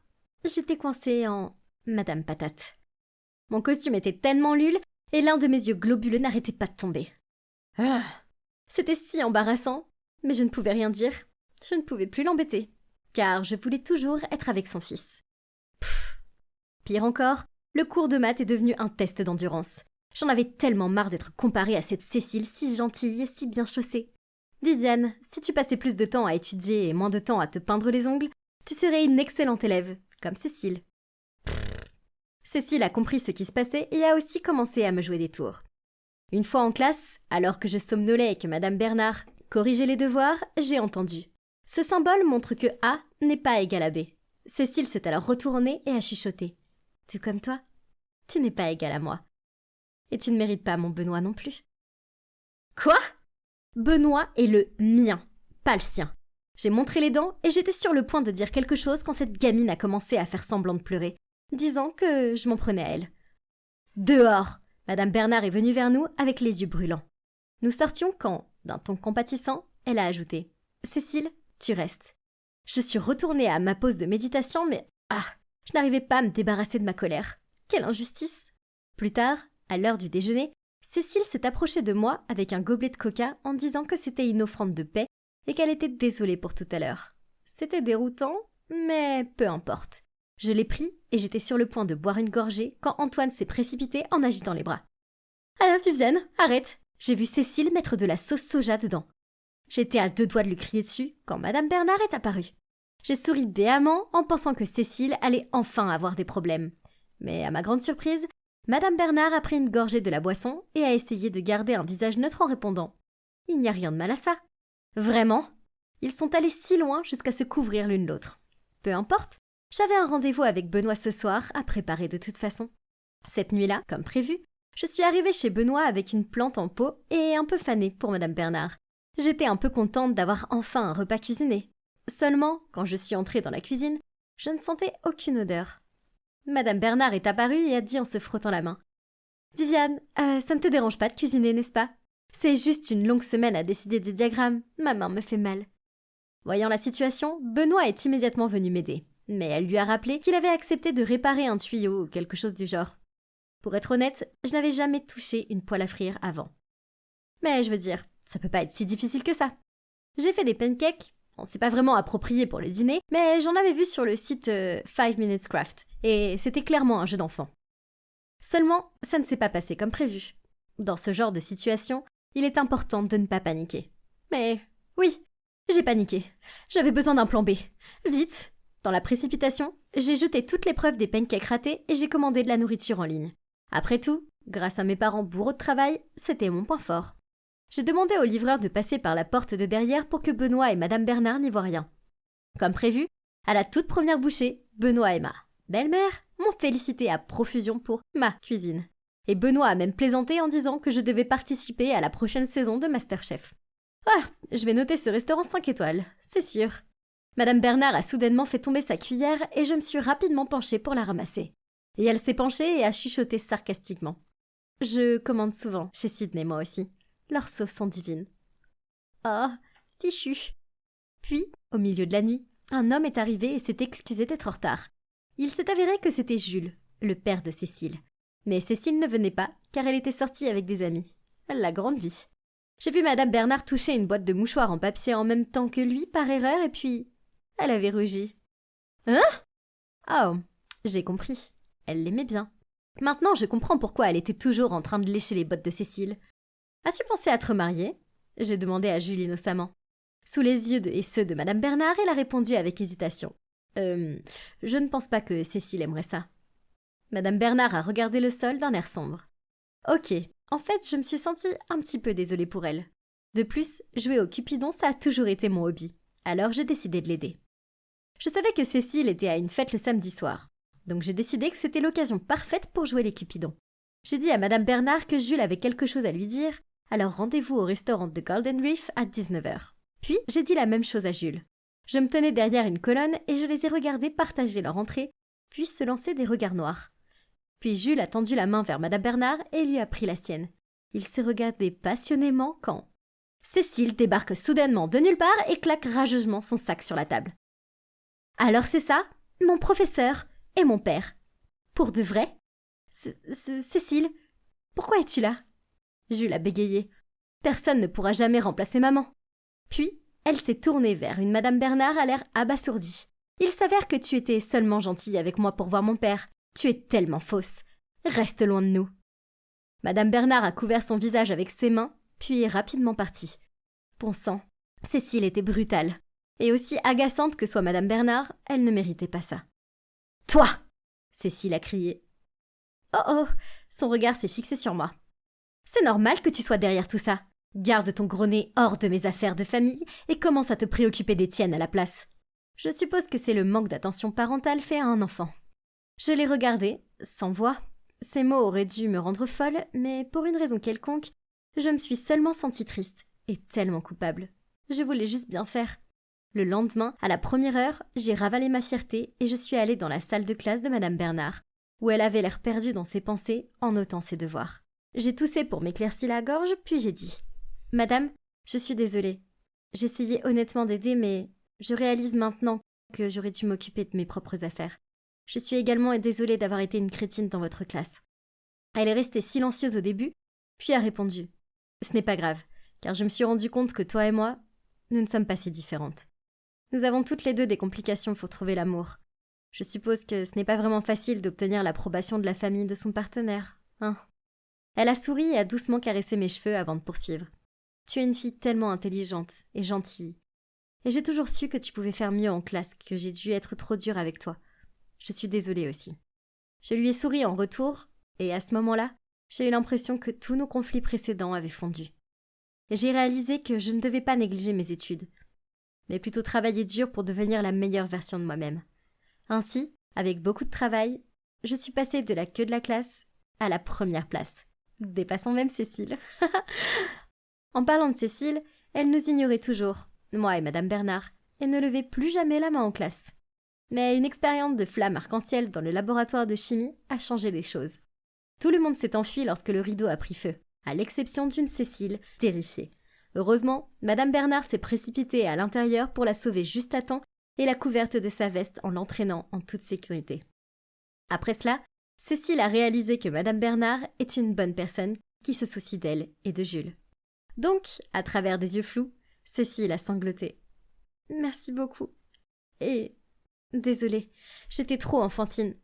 j'étais coincée en Madame Patate. Mon costume était tellement lul et l'un de mes yeux globuleux n'arrêtait pas de tomber. C'était si embarrassant, mais je ne pouvais rien dire. Je ne pouvais plus l'embêter, car je voulais toujours être avec son fils. Pire encore, le cours de maths est devenu un test d'endurance. J'en avais tellement marre d'être comparée à cette Cécile si gentille et si bien chaussée. Viviane, si tu passais plus de temps à étudier et moins de temps à te peindre les ongles, tu serais une excellente élève, comme Cécile. Cécile a compris ce qui se passait et a aussi commencé à me jouer des tours. Une fois en classe, alors que je somnolais et que Madame Bernard corrigeait les devoirs, j'ai entendu. Ce symbole montre que A n'est pas égal à B. Cécile s'est alors retournée et a chuchoté. Tout comme toi, tu n'es pas égal à moi. Et tu ne mérites pas mon Benoît non plus. Quoi ? Benoît est le mien, pas le sien. J'ai montré les dents et j'étais sur le point de dire quelque chose quand cette gamine a commencé à faire semblant de pleurer, disant que je m'en prenais à elle. Dehors ! Madame Bernard est venue vers nous avec les yeux brûlants. Nous sortions quand, d'un ton compatissant, elle a ajouté « Cécile, tu restes. » Je suis retournée à ma pause de méditation, mais je n'arrivais pas à me débarrasser de ma colère. Quelle injustice ! Plus tard, à l'heure du déjeuner, Cécile s'est approchée de moi avec un gobelet de coca en disant que c'était une offrande de paix et qu'elle était désolée pour tout à l'heure. C'était déroutant, mais peu importe. Je l'ai pris et j'étais sur le point de boire une gorgée quand Antoine s'est précipité en agitant les bras. « Ah, Viviane, arrête ! J'ai vu Cécile mettre de la sauce soja dedans. » J'étais à 2 doigts de lui crier dessus quand Madame Bernard est apparue. J'ai souri béamment en pensant que Cécile allait enfin avoir des problèmes. Mais à ma grande surprise, Madame Bernard a pris une gorgée de la boisson et a essayé de garder un visage neutre en répondant « Il n'y a rien de mal à ça. » Vraiment ? Ils sont allés si loin jusqu'à se couvrir l'une l'autre. Peu importe, j'avais un rendez-vous avec Benoît ce soir à préparer de toute façon. Cette nuit-là, comme prévu, je suis arrivée chez Benoît avec une plante en pot et un peu fanée pour Madame Bernard. J'étais un peu contente d'avoir enfin un repas cuisiné. Seulement, quand je suis entrée dans la cuisine, je ne sentais aucune odeur. Madame Bernard est apparue et a dit en se frottant la main « Viviane, ça ne te dérange pas de cuisiner, n'est-ce pas ? C'est juste une longue semaine à décider des diagrammes, ma main me fait mal. » Voyant la situation, Benoît est immédiatement venu m'aider. Mais elle lui a rappelé qu'il avait accepté de réparer un tuyau ou quelque chose du genre. Pour être honnête, je n'avais jamais touché une poêle à frire avant. Mais je veux dire, ça peut pas être si difficile que ça. J'ai fait des pancakes, c'est pas vraiment approprié pour le dîner, mais j'en avais vu sur le site 5 Minutes Craft, et c'était clairement un jeu d'enfant. Seulement, ça ne s'est pas passé comme prévu. Dans ce genre de situation, il est important de ne pas paniquer. Mais oui, j'ai paniqué. J'avais besoin d'un plan B. Vite! Dans la précipitation, j'ai jeté toutes les preuves des pancakes ratés et j'ai commandé de la nourriture en ligne. Après tout, grâce à mes parents bourreaux de travail, c'était mon point fort. J'ai demandé au livreur de passer par la porte de derrière pour que Benoît et Madame Bernard n'y voient rien. Comme prévu, à la toute première bouchée, Benoît et ma belle-mère m'ont félicité à profusion pour ma cuisine. Et Benoît a même plaisanté en disant que je devais participer à la prochaine saison de MasterChef. Je vais noter ce restaurant 5 étoiles, c'est sûr. Madame Bernard a soudainement fait tomber sa cuillère et je me suis rapidement penchée pour la ramasser. Et elle s'est penchée et a chuchoté sarcastiquement. Je commande souvent chez Sydney, moi aussi. Leurs sauces sont divines. Oh, fichu. Puis, au milieu de la nuit, un homme est arrivé et s'est excusé d'être en retard. Il s'est avéré que c'était Jules, le père de Cécile. Mais Cécile ne venait pas, car elle était sortie avec des amis. La grande vie. J'ai vu Madame Bernard toucher une boîte de mouchoirs en papier en même temps que lui, par erreur, et puis... elle avait rougi. Hein ? Oh, j'ai compris. Elle l'aimait bien. Maintenant, je comprends pourquoi elle était toujours en train de lécher les bottes de Cécile. As-tu pensé à te remarier ? J'ai demandé à Julie innocemment. Sous les yeux et ceux de Madame Bernard, elle a répondu avec hésitation. Je ne pense pas que Cécile aimerait ça. Madame Bernard a regardé le sol d'un air sombre. Ok, en fait, je me suis sentie un petit peu désolée pour elle. De plus, jouer au Cupidon, ça a toujours été mon hobby. Alors j'ai décidé de l'aider. Je savais que Cécile était à une fête le samedi soir. Donc j'ai décidé que c'était l'occasion parfaite pour jouer les Cupidons. J'ai dit à Madame Bernard que Jules avait quelque chose à lui dire, alors rendez-vous au restaurant de Golden Reef à 19h. Puis j'ai dit la même chose à Jules. Je me tenais derrière une colonne et je les ai regardés partager leur entrée, puis se lancer des regards noirs. Puis Jules a tendu la main vers Madame Bernard et lui a pris la sienne. Ils se regardaient passionnément quand... Cécile débarque soudainement de nulle part et claque rageusement son sac sur la table. « Alors c'est ça, mon professeur et mon père. Pour de vrai ? Cécile, pourquoi es-tu là ?» Jules a bégayé. « Personne ne pourra jamais remplacer maman. » Puis, Elle s'est tournée vers une Madame Bernard à l'air abasourdi. « Il s'avère que tu étais seulement gentille avec moi pour voir mon père. Tu es tellement fausse. Reste loin de nous. » Madame Bernard a couvert son visage avec ses mains, puis est rapidement partie. Bon sang, Cécile était brutale. Et aussi agaçante que soit Madame Bernard, elle ne méritait pas ça. « Toi !» Cécile a crié. « Oh oh !» Son regard s'est fixé sur moi. « C'est normal que tu sois derrière tout ça. Garde ton gros nez hors de mes affaires de famille et commence à te préoccuper des tiennes à la place. Je suppose que c'est le manque d'attention parentale fait à un enfant. » Je l'ai regardé, sans voix. Ces mots auraient dû me rendre folle, mais pour une raison quelconque, je me suis seulement sentie triste et tellement coupable. Je voulais juste bien faire. Le lendemain, à la première heure, j'ai ravalé ma fierté et je suis allée dans la salle de classe de Madame Bernard, où elle avait l'air perdue dans ses pensées en notant ses devoirs. J'ai toussé pour m'éclaircir la gorge, puis j'ai dit « Madame, je suis désolée. J'essayais honnêtement d'aider, mais je réalise maintenant que j'aurais dû m'occuper de mes propres affaires. Je suis également désolée d'avoir été une crétine dans votre classe. » Elle est restée silencieuse au début, puis a répondu « Ce n'est pas grave, car je me suis rendu compte que toi et moi, nous ne sommes pas si différentes. Nous avons toutes les deux des complications pour trouver l'amour. Je suppose que ce n'est pas vraiment facile d'obtenir l'approbation de la famille de son partenaire, hein ?» Elle a souri et a doucement caressé mes cheveux avant de poursuivre. « Tu es une fille tellement intelligente et gentille. Et j'ai toujours su que tu pouvais faire mieux en classe, que j'ai dû être trop dure avec toi. Je suis désolée aussi. » Je lui ai souri en retour, et à ce moment-là, j'ai eu l'impression que tous nos conflits précédents avaient fondu. Et j'ai réalisé que je ne devais pas négliger mes études, mais plutôt travailler dur pour devenir la meilleure version de moi-même. Ainsi, avec beaucoup de travail, je suis passée de la queue de la classe à la première place, dépassant même Cécile. En parlant de Cécile, elle nous ignorait toujours, moi et Madame Bernard, et ne levait plus jamais la main en classe. Mais une expérience de flamme arc-en-ciel dans le laboratoire de chimie a changé les choses. Tout le monde s'est enfui lorsque le rideau a pris feu, à l'exception d'une Cécile, terrifiée. Heureusement, Madame Bernard s'est précipitée à l'intérieur pour la sauver juste à temps et l'a couverte de sa veste en l'entraînant en toute sécurité. Après cela, Cécile a réalisé que Madame Bernard est une bonne personne qui se soucie d'elle et de Jules. Donc, à travers des yeux flous, Cécile a sangloté. « Merci beaucoup. Et désolée, j'étais trop enfantine.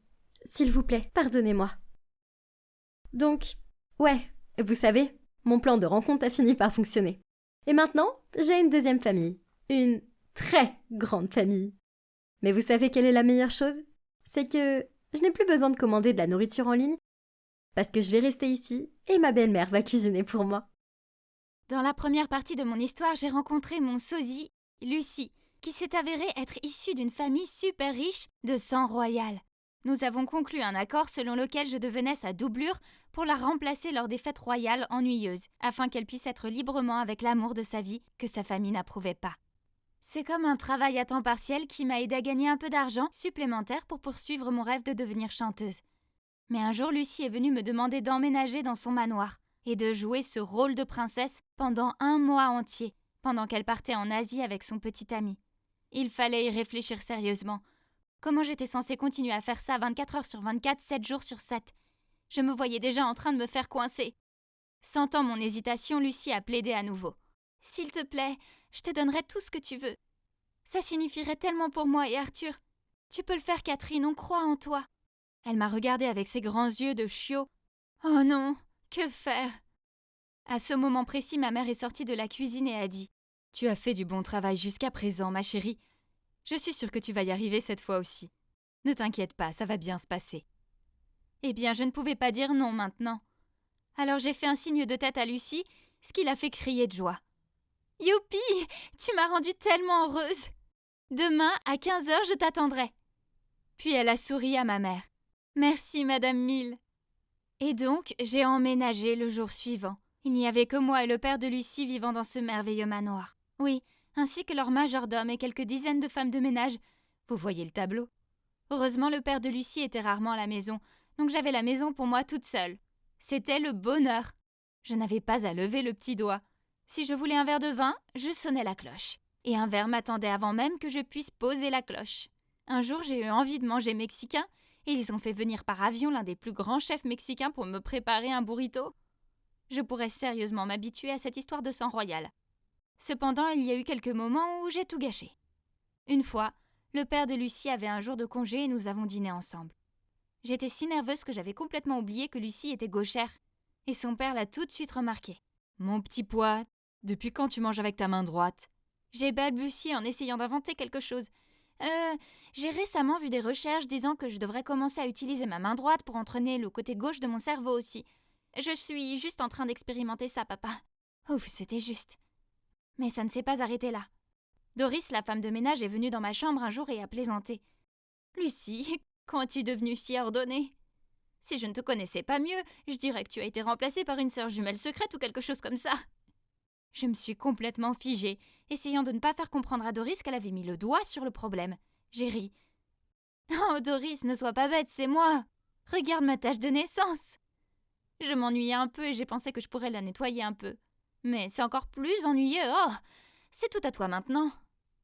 S'il vous plaît, pardonnez-moi. » Donc, ouais, vous savez, mon plan de rencontre a fini par fonctionner. Et maintenant, j'ai une deuxième famille. Une très grande famille. Mais vous savez quelle est la meilleure chose ? C'est que je n'ai plus besoin de commander de la nourriture en ligne, parce que je vais rester ici et ma belle-mère va cuisiner pour moi. Dans la première partie de mon histoire, j'ai rencontré mon sosie, Lucie, qui s'est avérée être issue d'une famille super riche de sang royal. Nous avons conclu un accord selon lequel je devenais sa doublure pour la remplacer lors des fêtes royales ennuyeuses, afin qu'elle puisse être librement avec l'amour de sa vie que sa famille n'approuvait pas. C'est comme un travail à temps partiel qui m'a aidé à gagner un peu d'argent supplémentaire pour poursuivre mon rêve de devenir chanteuse. Mais un jour, Lucie est venue me demander d'emménager dans son manoir et de jouer ce rôle de princesse pendant 1 mois entier, pendant qu'elle partait en Asie avec son petit ami. Il fallait y réfléchir sérieusement. Comment j'étais censée continuer à faire ça 24 heures sur 24, 7 jours sur 7 ? Je me voyais déjà en train de me faire coincer. Sentant mon hésitation, Lucie a plaidé à nouveau. « S'il te plaît, je te donnerai tout ce que tu veux. Ça signifierait tellement pour moi et Arthur. Tu peux le faire, Catherine, on croit en toi. » Elle m'a regardée avec ses grands yeux de chiot. « Oh non, que faire ?» À ce moment précis, ma mère est sortie de la cuisine et a dit « Tu as fait du bon travail jusqu'à présent, ma chérie. Je suis sûre que tu vas y arriver cette fois aussi. Ne t'inquiète pas, ça va bien se passer. » Eh bien, je ne pouvais pas dire non maintenant. Alors j'ai fait un signe de tête à Lucie, ce qui l'a fait crier de joie. « Youpi, tu m'as rendue tellement heureuse. Demain, à 15 heures, je t'attendrai. » Puis elle a souri à ma mère. « Merci, Madame Mille. » Et donc, j'ai emménagé le jour suivant. Il n'y avait que moi et le père de Lucie vivant dans ce merveilleux manoir. Oui, ainsi que leur majordome et quelques dizaines de femmes de ménage. Vous voyez le tableau. Heureusement, le père de Lucie était rarement à la maison, donc j'avais la maison pour moi toute seule. C'était le bonheur. Je n'avais pas à lever le petit doigt. Si je voulais un verre de vin, je sonnais la cloche. Et un verre m'attendait avant même que je puisse poser la cloche. Un jour, j'ai eu envie de manger mexicain, et ils ont fait venir par avion l'un des plus grands chefs mexicains pour me préparer un burrito. Je pourrais sérieusement m'habituer à cette histoire de sang royal. Cependant, il y a eu quelques moments où j'ai tout gâché. Une fois, le père de Lucie avait un jour de congé et nous avons dîné ensemble. J'étais si nerveuse que j'avais complètement oublié que Lucie était gauchère. Et son père l'a tout de suite remarqué. « Mon petit pois, depuis quand tu manges avec ta main droite ?» J'ai balbutié en essayant d'inventer quelque chose. J'ai récemment vu des recherches disant que je devrais commencer à utiliser ma main droite pour entraîner le côté gauche de mon cerveau aussi. Je suis juste en train d'expérimenter ça, papa. Ouf, c'était juste. Mais ça ne s'est pas arrêté là. Doris, la femme de ménage, est venue dans ma chambre un jour et a plaisanté. « Lucie, quand es-tu devenue si ordonnée ? Si je ne te connaissais pas mieux, je dirais que tu as été remplacée par une sœur jumelle secrète ou quelque chose comme ça. » Je me suis complètement figée, essayant de ne pas faire comprendre à Doris qu'elle avait mis le doigt sur le problème. J'ai ri. « Oh, Doris, ne sois pas bête, c'est moi. Regarde ma tache de naissance. » Je m'ennuyais un peu et j'ai pensé que je pourrais la nettoyer un peu. Mais c'est encore plus ennuyeux. Oh, c'est tout à toi maintenant.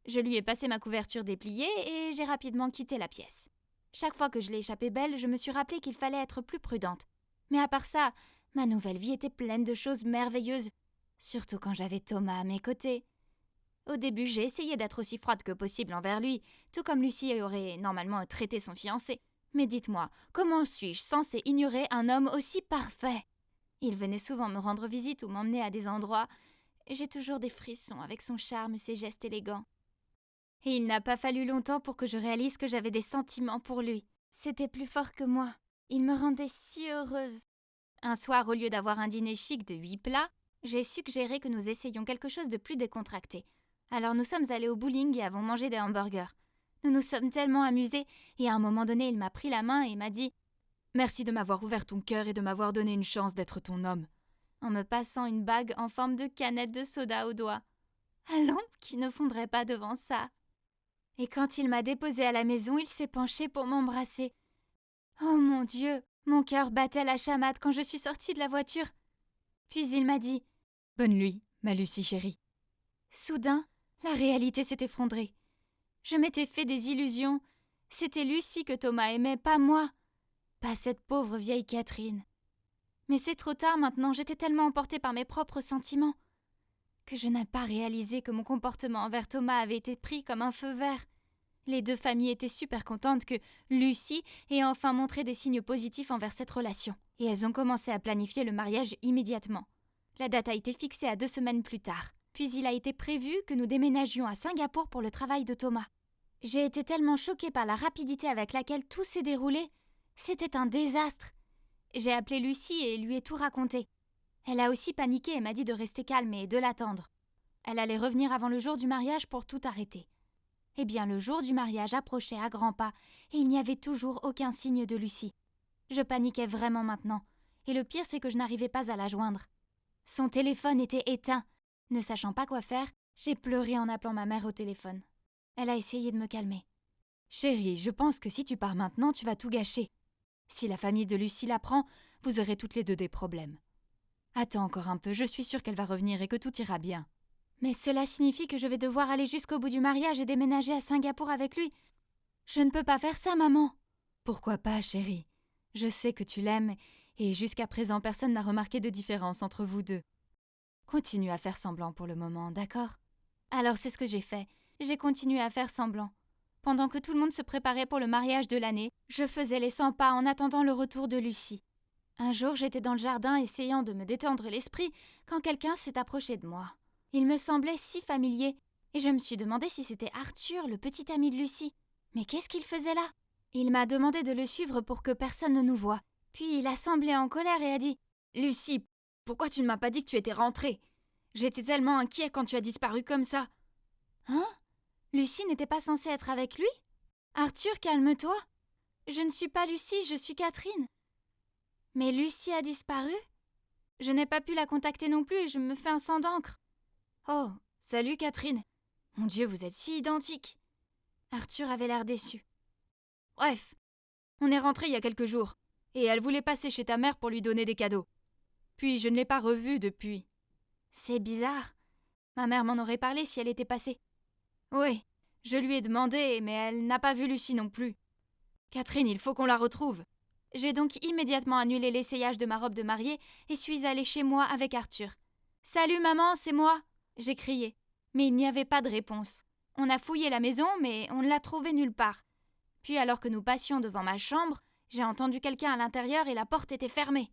Je lui ai passé ma couverture dépliée et j'ai rapidement quitté la pièce. Chaque fois que je l'ai échappé belle, je me suis rappelé qu'il fallait être plus prudente. Mais à part ça, ma nouvelle vie était pleine de choses merveilleuses, surtout quand j'avais Thomas à mes côtés. Au début, j'ai essayé d'être aussi froide que possible envers lui, tout comme Lucie aurait normalement traité son fiancé. Mais dites-moi, comment suis-je censée ignorer un homme aussi parfait ? Il venait souvent me rendre visite ou m'emmener à des endroits. J'ai toujours des frissons avec son charme et ses gestes élégants. Et il n'a pas fallu longtemps pour que je réalise que j'avais des sentiments pour lui. C'était plus fort que moi. Il me rendait si heureuse. Un soir, au lieu d'avoir un dîner chic de 8 plats, j'ai suggéré que nous essayions quelque chose de plus décontracté. Alors nous sommes allés au bowling et avons mangé des hamburgers. Nous nous sommes tellement amusés et à un moment donné, il m'a pris la main et m'a dit « Merci de m'avoir ouvert ton cœur et de m'avoir donné une chance d'être ton homme. » en me passant une bague en forme de canette de soda au doigt. Allons, qui ne fondrait pas devant ça? Et quand il m'a déposée à la maison, il s'est penché pour m'embrasser. Oh mon Dieu, mon cœur battait la chamade quand je suis sortie de la voiture. Puis il m'a dit « Bonne nuit, ma Lucie chérie. » Soudain, la réalité s'est effondrée. Je m'étais fait des illusions. C'était Lucie que Thomas aimait, pas moi. Pas cette pauvre vieille Catherine. Mais c'est trop tard maintenant, j'étais tellement emportée par mes propres sentiments que je n'ai pas réalisé que mon comportement envers Thomas avait été pris comme un feu vert. Les deux familles étaient super contentes que Lucie ait enfin montré des signes positifs envers cette relation. Et elles ont commencé à planifier le mariage immédiatement. La date a été fixée à 2 semaines plus tard. Puis il a été prévu que nous déménagions à Singapour pour le travail de Thomas. J'ai été tellement choquée par la rapidité avec laquelle tout s'est déroulé. C'était un désastre. J'ai appelé Lucie et lui ai tout raconté. Elle a aussi paniqué et m'a dit de rester calme et de l'attendre. Elle allait revenir avant le jour du mariage pour tout arrêter. Eh bien, le jour du mariage approchait à grands pas et il n'y avait toujours aucun signe de Lucie. Je paniquais vraiment maintenant, et le pire c'est que je n'arrivais pas à la joindre. Son téléphone était éteint. Ne sachant pas quoi faire, j'ai pleuré en appelant ma mère au téléphone. Elle a essayé de me calmer. « Chérie, je pense que si tu pars maintenant, tu vas tout gâcher. Si la famille de Lucie l'apprend, vous aurez toutes les deux des problèmes. Attends encore un peu, je suis sûre qu'elle va revenir et que tout ira bien. » Mais cela signifie que je vais devoir aller jusqu'au bout du mariage et déménager à Singapour avec lui. Je ne peux pas faire ça, maman. Pourquoi pas, chérie? Je sais que tu l'aimes et jusqu'à présent personne n'a remarqué de différence entre vous deux. Continue à faire semblant pour le moment, d'accord? Alors c'est ce que j'ai fait. J'ai continué à faire semblant. Pendant que tout le monde se préparait pour le mariage de l'année, je faisais les 100 pas en attendant le retour de Lucie. Un jour, j'étais dans le jardin essayant de me détendre l'esprit quand quelqu'un s'est approché de moi. Il me semblait si familier, et je me suis demandé si c'était Arthur, le petit ami de Lucie. Mais qu'est-ce qu'il faisait là? Il m'a demandé de le suivre pour que personne ne nous voie. Puis il a semblé en colère et a dit « Lucie, pourquoi tu ne m'as pas dit que tu étais rentrée? J'étais tellement inquiet quand tu as disparu comme ça. » Hein? Lucie n'était pas censée être avec lui? Arthur, calme-toi. Je ne suis pas Lucie, je suis Catherine. Mais Lucie a disparu? Je n'ai pas pu la contacter non plus et je me fais un sang d'encre. Oh, salut Catherine. Mon Dieu, vous êtes si identiques. Arthur avait l'air déçu. Bref, on est rentré il y a quelques jours, et elle voulait passer chez ta mère pour lui donner des cadeaux. Puis je ne l'ai pas revue depuis. C'est bizarre. Ma mère m'en aurait parlé si elle était passée. Oui, je lui ai demandé, mais elle n'a pas vu Lucie non plus. Catherine, il faut qu'on la retrouve. J'ai donc immédiatement annulé l'essayage de ma robe de mariée et suis allée chez moi avec Arthur. « Salut maman, c'est moi !» j'ai crié. Mais il n'y avait pas de réponse. On a fouillé la maison, mais on ne l'a trouvée nulle part. Puis alors que nous passions devant ma chambre, j'ai entendu quelqu'un à l'intérieur et la porte était fermée.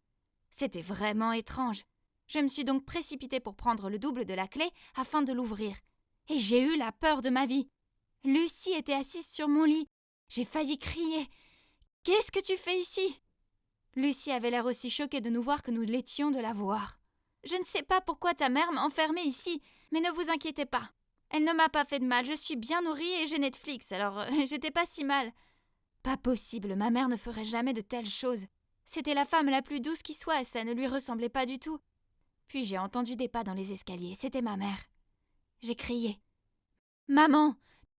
C'était vraiment étrange. Je me suis donc précipitée pour prendre le double de la clé afin de l'ouvrir. Et j'ai eu la peur de ma vie. Lucie était assise sur mon lit. J'ai failli crier. « Qu'est-ce que tu fais ici ?» Lucie avait l'air aussi choquée de nous voir que nous l'étions de la voir. « Je ne sais pas pourquoi ta mère m'a enfermée ici, mais ne vous inquiétez pas. Elle ne m'a pas fait de mal, je suis bien nourrie et j'ai Netflix, alors j'étais pas si mal. » Pas possible, ma mère ne ferait jamais de telles choses. C'était la femme la plus douce qui soit, ça ne lui ressemblait pas du tout. Puis j'ai entendu des pas dans les escaliers, c'était ma mère. J'ai crié. « Maman,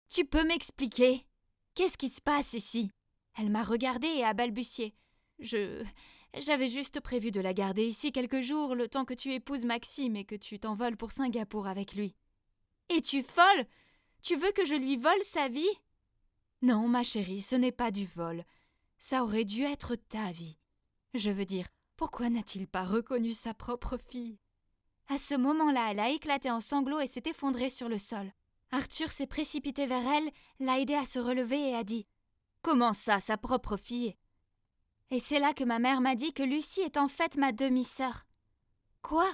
tu peux m'expliquer? Qu'est-ce qui se passe ici ?» Elle m'a regardée et a balbutié. J'avais juste prévu de la garder ici quelques jours, le temps que tu épouses Maxime et que tu t'envoles pour Singapour avec lui. « Es-tu folle? Tu veux que je lui vole sa vie ?» Non, ma chérie, ce n'est pas du vol. Ça aurait dû être ta vie. Je veux dire, pourquoi n'a-t-il pas reconnu sa propre fille? À ce moment-là, elle a éclaté en sanglots et s'est effondrée sur le sol. Arthur s'est précipité vers elle, l'a aidée à se relever et a dit « Comment ça, sa propre fille ?» Et c'est là que ma mère m'a dit que Lucie est en fait ma demi-sœur. Quoi?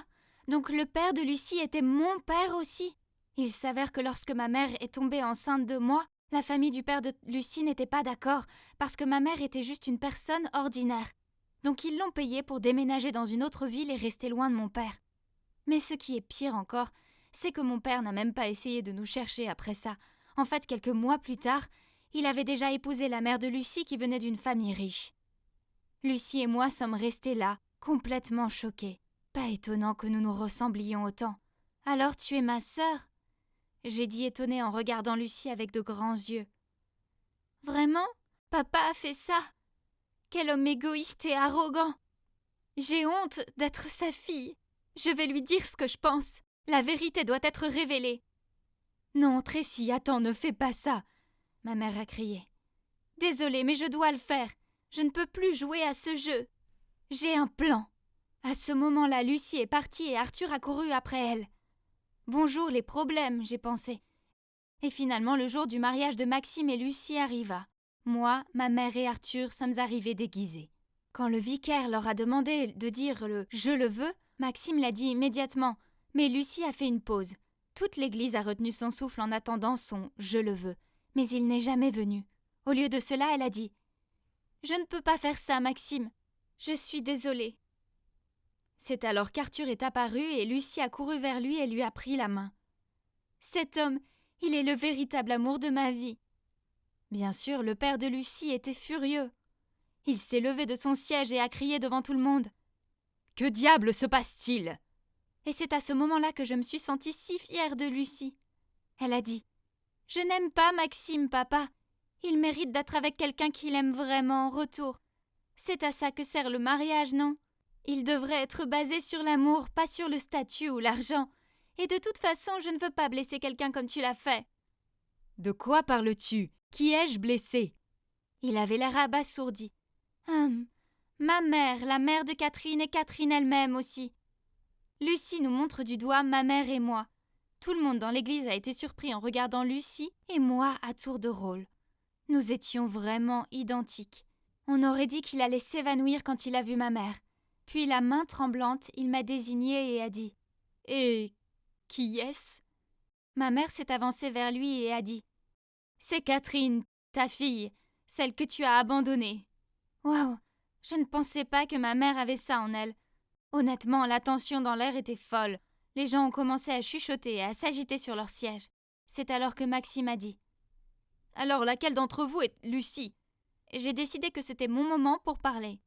Donc le père de Lucie était mon père aussi? Il s'avère que lorsque ma mère est tombée enceinte de moi, la famille du père de Lucie n'était pas d'accord parce que ma mère était juste une personne ordinaire. Donc ils l'ont payée pour déménager dans une autre ville et rester loin de mon père. Mais ce qui est pire encore, c'est que mon père n'a même pas essayé de nous chercher après ça. En fait, quelques mois plus tard, il avait déjà épousé la mère de Lucie qui venait d'une famille riche. Lucie et moi sommes restés là, complètement choqués. Pas étonnant que nous nous ressemblions autant. « Alors tu es ma sœur ?» J'ai dit étonnée en regardant Lucie avec de grands yeux. « Vraiment? Papa a fait ça? Quel homme égoïste et arrogant! J'ai honte d'être sa fille. Je vais lui dire ce que je pense. La vérité doit être révélée. »« Non, Tracy, attends, ne fais pas ça !» ma mère a crié. « Désolée, mais je dois le faire. Je ne peux plus jouer à ce jeu. J'ai un plan. » À ce moment-là, Lucie est partie et Arthur a couru après elle. Bonjour les problèmes, j'ai pensé. Et finalement, le jour du mariage de Maxime et Lucie arriva. Moi, ma mère et Arthur sommes arrivés déguisés. Quand le vicaire leur a demandé de dire le « je le veux », Maxime l'a dit immédiatement, mais Lucie a fait une pause. Toute l'église a retenu son souffle en attendant son « je le veux », mais il n'est jamais venu. Au lieu de cela, elle a dit « Je ne peux pas faire ça, Maxime. Je suis désolée. » C'est alors qu'Arthur est apparu et Lucie a couru vers lui et lui a pris la main. « Cet homme, il est le véritable amour de ma vie. » Bien sûr, le père de Lucie était furieux. Il s'est levé de son siège et a crié devant tout le monde. « Que diable se passe-t-il » Et c'est à ce moment-là que je me suis sentie si fière de Lucie. Elle a dit « Je n'aime pas Maxime, papa. Il mérite d'être avec quelqu'un qu'il aime vraiment en retour. C'est à ça que sert le mariage, non ? Il devrait être basé sur l'amour, pas sur le statut ou l'argent. Et de toute façon, je ne veux pas blesser quelqu'un comme tu l'as fait. »« De quoi parles-tu ? Qui ai-je blessé ?» Il avait l'air abasourdi. « Ma mère, la mère de Catherine et Catherine elle-même aussi. » Lucie nous montre du doigt ma mère et moi. Tout le monde dans l'église a été surpris en regardant Lucie et moi à tour de rôle. Nous étions vraiment identiques. On aurait dit qu'il allait s'évanouir quand il a vu ma mère. Puis, la main tremblante, il m'a désignée et a dit « Et qui est-ce » Ma mère s'est avancée vers lui et a dit « C'est Catherine, ta fille, celle que tu as abandonnée. » Waouh, je ne pensais pas que ma mère avait ça en elle. Honnêtement, la tension dans l'air était folle. Les gens ont commencé à chuchoter et à s'agiter sur leur siège. C'est alors que Maxime a dit « Alors, laquelle d'entre vous est Lucie ?» J'ai décidé que c'était mon moment pour parler.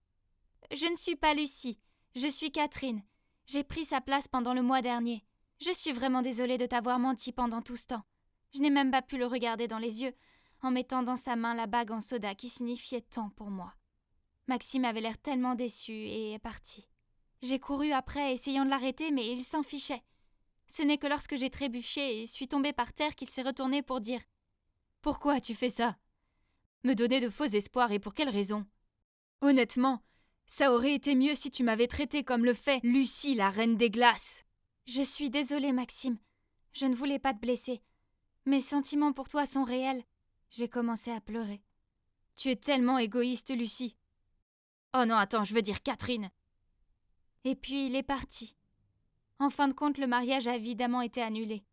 « Je ne suis pas Lucie, je suis Catherine. J'ai pris sa place pendant le mois dernier. Je suis vraiment désolée de t'avoir menti pendant tout ce temps. Je n'ai même pas pu le regarder dans les yeux en mettant dans sa main la bague en soda qui signifiait tant pour moi. » Maxime avait l'air tellement déçu et est parti. J'ai couru après essayant de l'arrêter mais il s'en fichait. Ce n'est que lorsque j'ai trébuché et suis tombée par terre qu'il s'est retourné pour dire « Pourquoi tu fais ça ? Me donner de faux espoirs et pour quelle raison ? Honnêtement, ça aurait été mieux si tu m'avais traité comme le fait Lucie, la reine des glaces. » Je suis désolée, Maxime. Je ne voulais pas te blesser. Mes sentiments pour toi sont réels. J'ai commencé à pleurer. Tu es tellement égoïste, Lucie. Oh non, attends, je veux dire Catherine. Et puis il est parti. En fin de compte, le mariage a évidemment été annulé.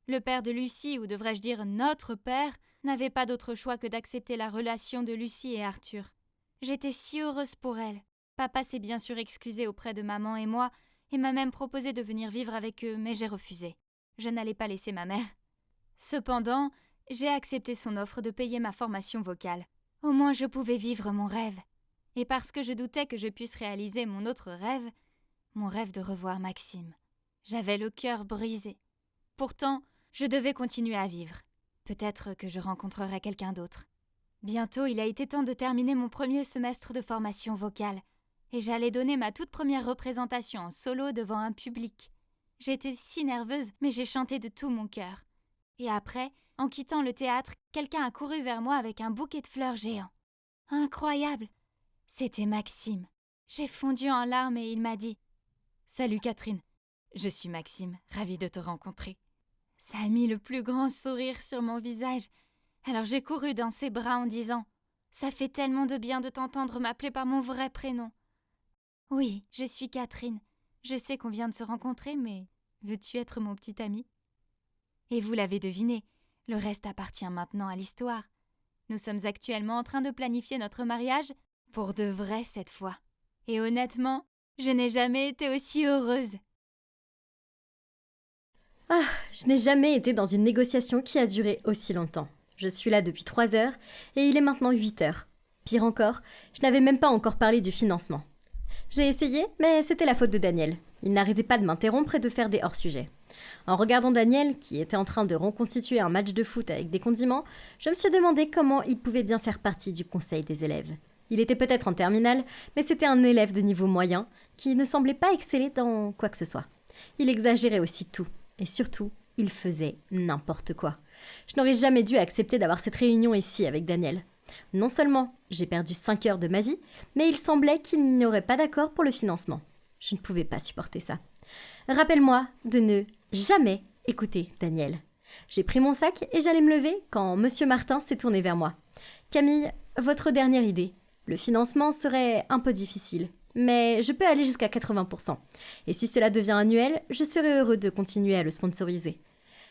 Le père de Lucie, ou devrais-je dire notre père, n'avait pas d'autre choix que d'accepter la relation de Lucie et Arthur. J'étais si heureuse pour elle. Papa s'est bien sûr excusé auprès de maman et moi, et m'a même proposé de venir vivre avec eux, mais j'ai refusé. Je n'allais pas laisser ma mère. Cependant, j'ai accepté son offre de payer ma formation vocale. Au moins je pouvais vivre mon rêve. Et parce que je doutais que je puisse réaliser mon autre rêve, mon rêve de revoir Maxime. J'avais le cœur brisé. Pourtant, je devais continuer à vivre. Peut-être que je rencontrerais quelqu'un d'autre. Bientôt, il a été temps de terminer mon premier semestre de formation vocale, et j'allais donner ma toute première représentation en solo devant un public. J'étais si nerveuse, mais j'ai chanté de tout mon cœur. Et après, en quittant le théâtre, quelqu'un a couru vers moi avec un bouquet de fleurs géant. Incroyable! C'était Maxime. J'ai fondu en larmes et il m'a dit « Salut Catherine, je suis Maxime, ravie de te rencontrer. » Ça a mis le plus grand sourire sur mon visage. Alors j'ai couru dans ses bras en disant « Ça fait tellement de bien de t'entendre m'appeler par mon vrai prénom. » Oui, je suis Catherine. Je sais qu'on vient de se rencontrer, mais veux-tu être mon petit ami? Et vous l'avez deviné, le reste appartient maintenant à l'histoire. Nous sommes actuellement en train de planifier notre mariage, pour de vrai cette fois. Et honnêtement, je n'ai jamais été aussi heureuse. Ah, je n'ai jamais été dans une négociation qui a duré aussi longtemps. Je suis là depuis 3 heures et il est maintenant 8 heures. Pire encore, je n'avais même pas encore parlé du financement. J'ai essayé, mais c'était la faute de Daniel. Il n'arrêtait pas de m'interrompre et de faire des hors-sujets. En regardant Daniel, qui était en train de reconstituer un match de foot avec des condiments, je me suis demandé comment il pouvait bien faire partie du conseil des élèves. Il était peut-être en terminale, mais c'était un élève de niveau moyen qui ne semblait pas exceller dans quoi que ce soit. Il exagérait aussi tout, et surtout, il faisait n'importe quoi. Je n'aurais jamais dû accepter d'avoir cette réunion ici avec Daniel. Non seulement j'ai perdu 5 heures de ma vie, mais il semblait qu'il n'y aurait pas d'accord pour le financement. Je ne pouvais pas supporter ça. Rappelle-moi de ne jamais écouter Daniel. J'ai pris mon sac et j'allais me lever quand Monsieur Martin s'est tourné vers moi. « Camille, votre dernière idée. Le financement serait un peu difficile, mais je peux aller jusqu'à 80%. Et si cela devient annuel, je serai heureux de continuer à le sponsoriser. »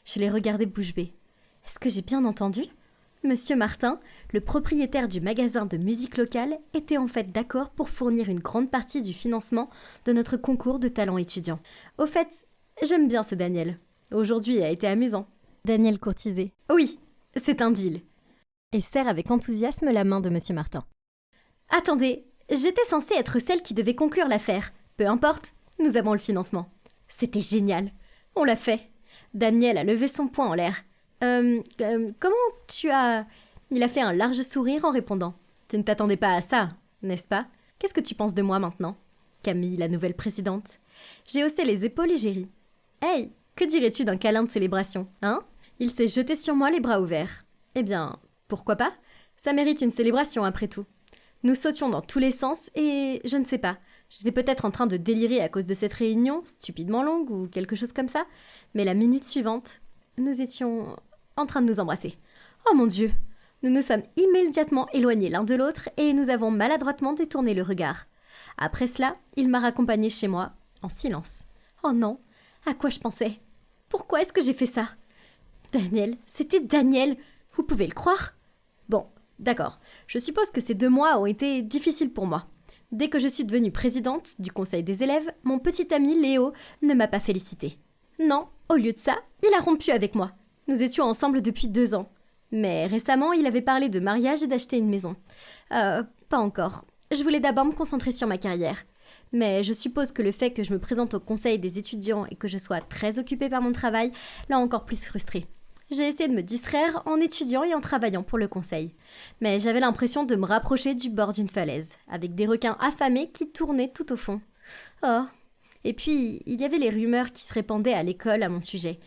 Je l'ai regardé bouche bée. Est-ce que j'ai bien entendu ? Monsieur Martin, le propriétaire du magasin de musique locale, était en fait d'accord pour fournir une grande partie du financement de notre concours de talent étudiant. Au fait, j'aime bien ce Daniel. Aujourd'hui, il a été amusant. Daniel courtisé. Oui, c'est un deal. Et serre avec enthousiasme la main de Monsieur Martin. Attendez, j'étais censée être celle qui devait conclure l'affaire. Peu importe, nous avons le financement. C'était génial. On l'a fait. Daniel a levé son poing en l'air. Comment tu as... Il a fait un large sourire en répondant. Tu ne t'attendais pas à ça, n'est-ce pas? Qu'est-ce que tu penses de moi maintenant? Camille, la nouvelle présidente. J'ai haussé les épaules et j'ai ri. Hey, que dirais-tu d'un câlin de célébration, hein? Il s'est jeté sur moi les bras ouverts. Eh bien, pourquoi pas? Ça mérite une célébration après tout. Nous sautions dans tous les sens et je ne sais pas. J'étais peut-être en train de délirer à cause de cette réunion, stupidement longue ou quelque chose comme ça. Mais la minute suivante, nous étions en train de nous embrasser. Oh mon Dieu! Nous nous sommes immédiatement éloignés l'un de l'autre et nous avons maladroitement détourné le regard. Après cela, il m'a raccompagnée chez moi, en silence. Oh non! À quoi je pensais? Pourquoi est-ce que j'ai fait ça? Daniel, c'était Daniel! Vous pouvez le croire? Bon, d'accord. Je suppose que ces 2 mois ont été difficiles pour moi. Dès que je suis devenue présidente du conseil des élèves, mon petit ami Léo ne m'a pas félicité. Non, au lieu de ça, il a rompu avec moi. Nous étions ensemble depuis 2 ans. Mais récemment, il avait parlé de mariage et d'acheter une maison. Pas encore. Je voulais d'abord me concentrer sur ma carrière. Mais je suppose que le fait que je me présente au conseil des étudiants et que je sois très occupée par mon travail l'a encore plus frustrée. J'ai essayé de me distraire en étudiant et en travaillant pour le conseil. Mais j'avais l'impression de me rapprocher du bord d'une falaise, avec des requins affamés qui tournaient tout au fond. Oh. Et puis, il y avait les rumeurs qui se répandaient à l'école à mon sujet.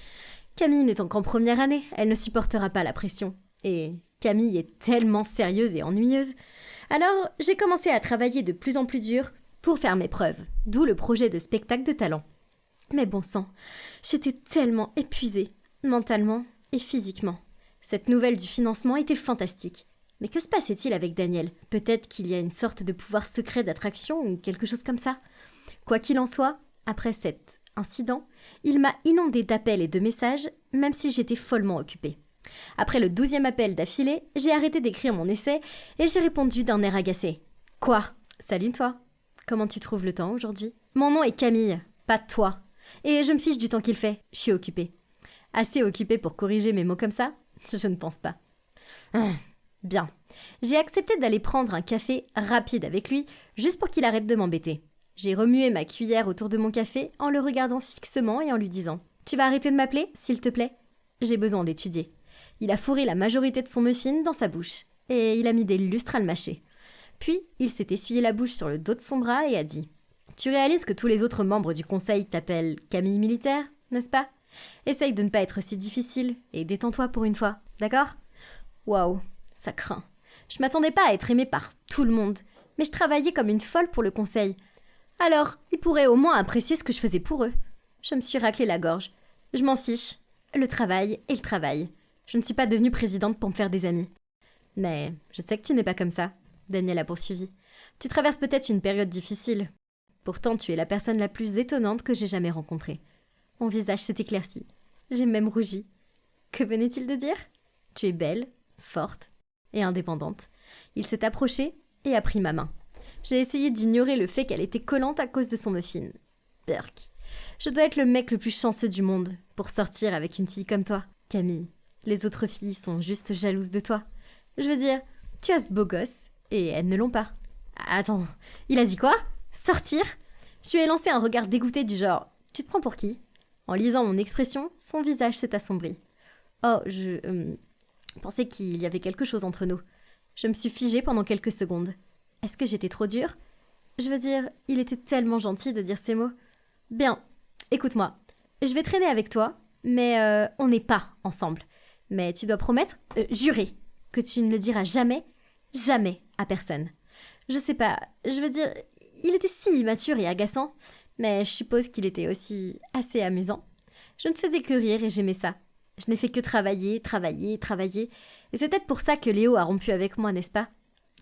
Camille n'étant qu'en première année, elle ne supportera pas la pression. Et Camille est tellement sérieuse et ennuyeuse. Alors, j'ai commencé à travailler de plus en plus dur pour faire mes preuves, d'où le projet de spectacle de talent. Mais bon sang, j'étais tellement épuisée. mentalement et physiquement. Cette nouvelle du financement était fantastique. Mais que se passait-il avec Daniel? Peut-être qu'il y a une sorte de pouvoir secret d'attraction ou quelque chose comme ça. Quoi qu'il en soit, après cet incident, il m'a inondé d'appels et de messages, même si j'étais follement occupée. Après le 12e appel d'affilée, j'ai arrêté d'écrire mon essai et j'ai répondu d'un air agacé. « Quoi? Salut toi. Comment tu trouves le temps aujourd'hui? Mon nom est Camille, pas toi. Et je me fiche du temps qu'il fait, je suis occupée. Assez occupée pour corriger mes mots comme ça? Je ne pense pas. Bien. J'ai accepté d'aller prendre un café rapide avec lui, juste pour qu'il arrête de m'embêter. J'ai remué ma cuillère autour de mon café en le regardant fixement et en lui disant « Tu vas arrêter de m'appeler, s'il te plaît? J'ai besoin d'étudier. » Il a fourré la majorité de son muffin dans sa bouche, et il a mis des lustres à le mâcher. Puis, il s'est essuyé la bouche sur le dos de son bras et a dit « Tu réalises que tous les autres membres du conseil t'appellent Camille Militaire, n'est-ce pas? Essaye de ne pas être si difficile, et détends-toi pour une fois, d'accord? Waouh, ça craint. Je m'attendais pas à être aimée par tout le monde, mais je travaillais comme une folle pour le conseil. Alors, ils pourraient au moins apprécier ce que je faisais pour eux. Je me suis raclé la gorge. Je m'en fiche. Le travail est le travail. Je ne suis pas devenue présidente pour me faire des amis. Mais je sais que tu n'es pas comme ça, Daniel a poursuivi. Tu traverses peut-être une période difficile. Pourtant, tu es la personne la plus étonnante que j'ai jamais rencontrée. Mon visage s'est éclairci. J'ai même rougi. Que venait-il de dire? Tu es belle, forte et indépendante. Il s'est approché et a pris ma main. J'ai essayé d'ignorer le fait qu'elle était collante à cause de son muffin. Burk. Je dois être le mec le plus chanceux du monde pour sortir avec une fille comme toi, Camille. Les autres filles sont juste jalouses de toi. Je veux dire, tu as ce beau gosse et elles ne l'ont pas. Attends, il a dit quoi? Sortir? Je lui ai lancé un regard dégoûté du genre « Tu te prends pour qui ?» En lisant mon expression, son visage s'est assombri. Oh, je pensais qu'il y avait quelque chose entre nous. Je me suis figée pendant quelques secondes. Est-ce que j'étais trop dure? Je veux dire, il était tellement gentil de dire ces mots. Bien, écoute-moi, je vais traîner avec toi, mais on n'est pas ensemble. Mais tu dois promettre, jurer, que tu ne le diras jamais, jamais à personne. Je sais pas, je veux dire, il était si immature et agaçant, mais je suppose qu'il était aussi assez amusant. Je ne faisais que rire et j'aimais ça. Je n'ai fait que travailler, travailler, travailler. Et c'est peut-être pour ça que Léo a rompu avec moi, n'est-ce pas?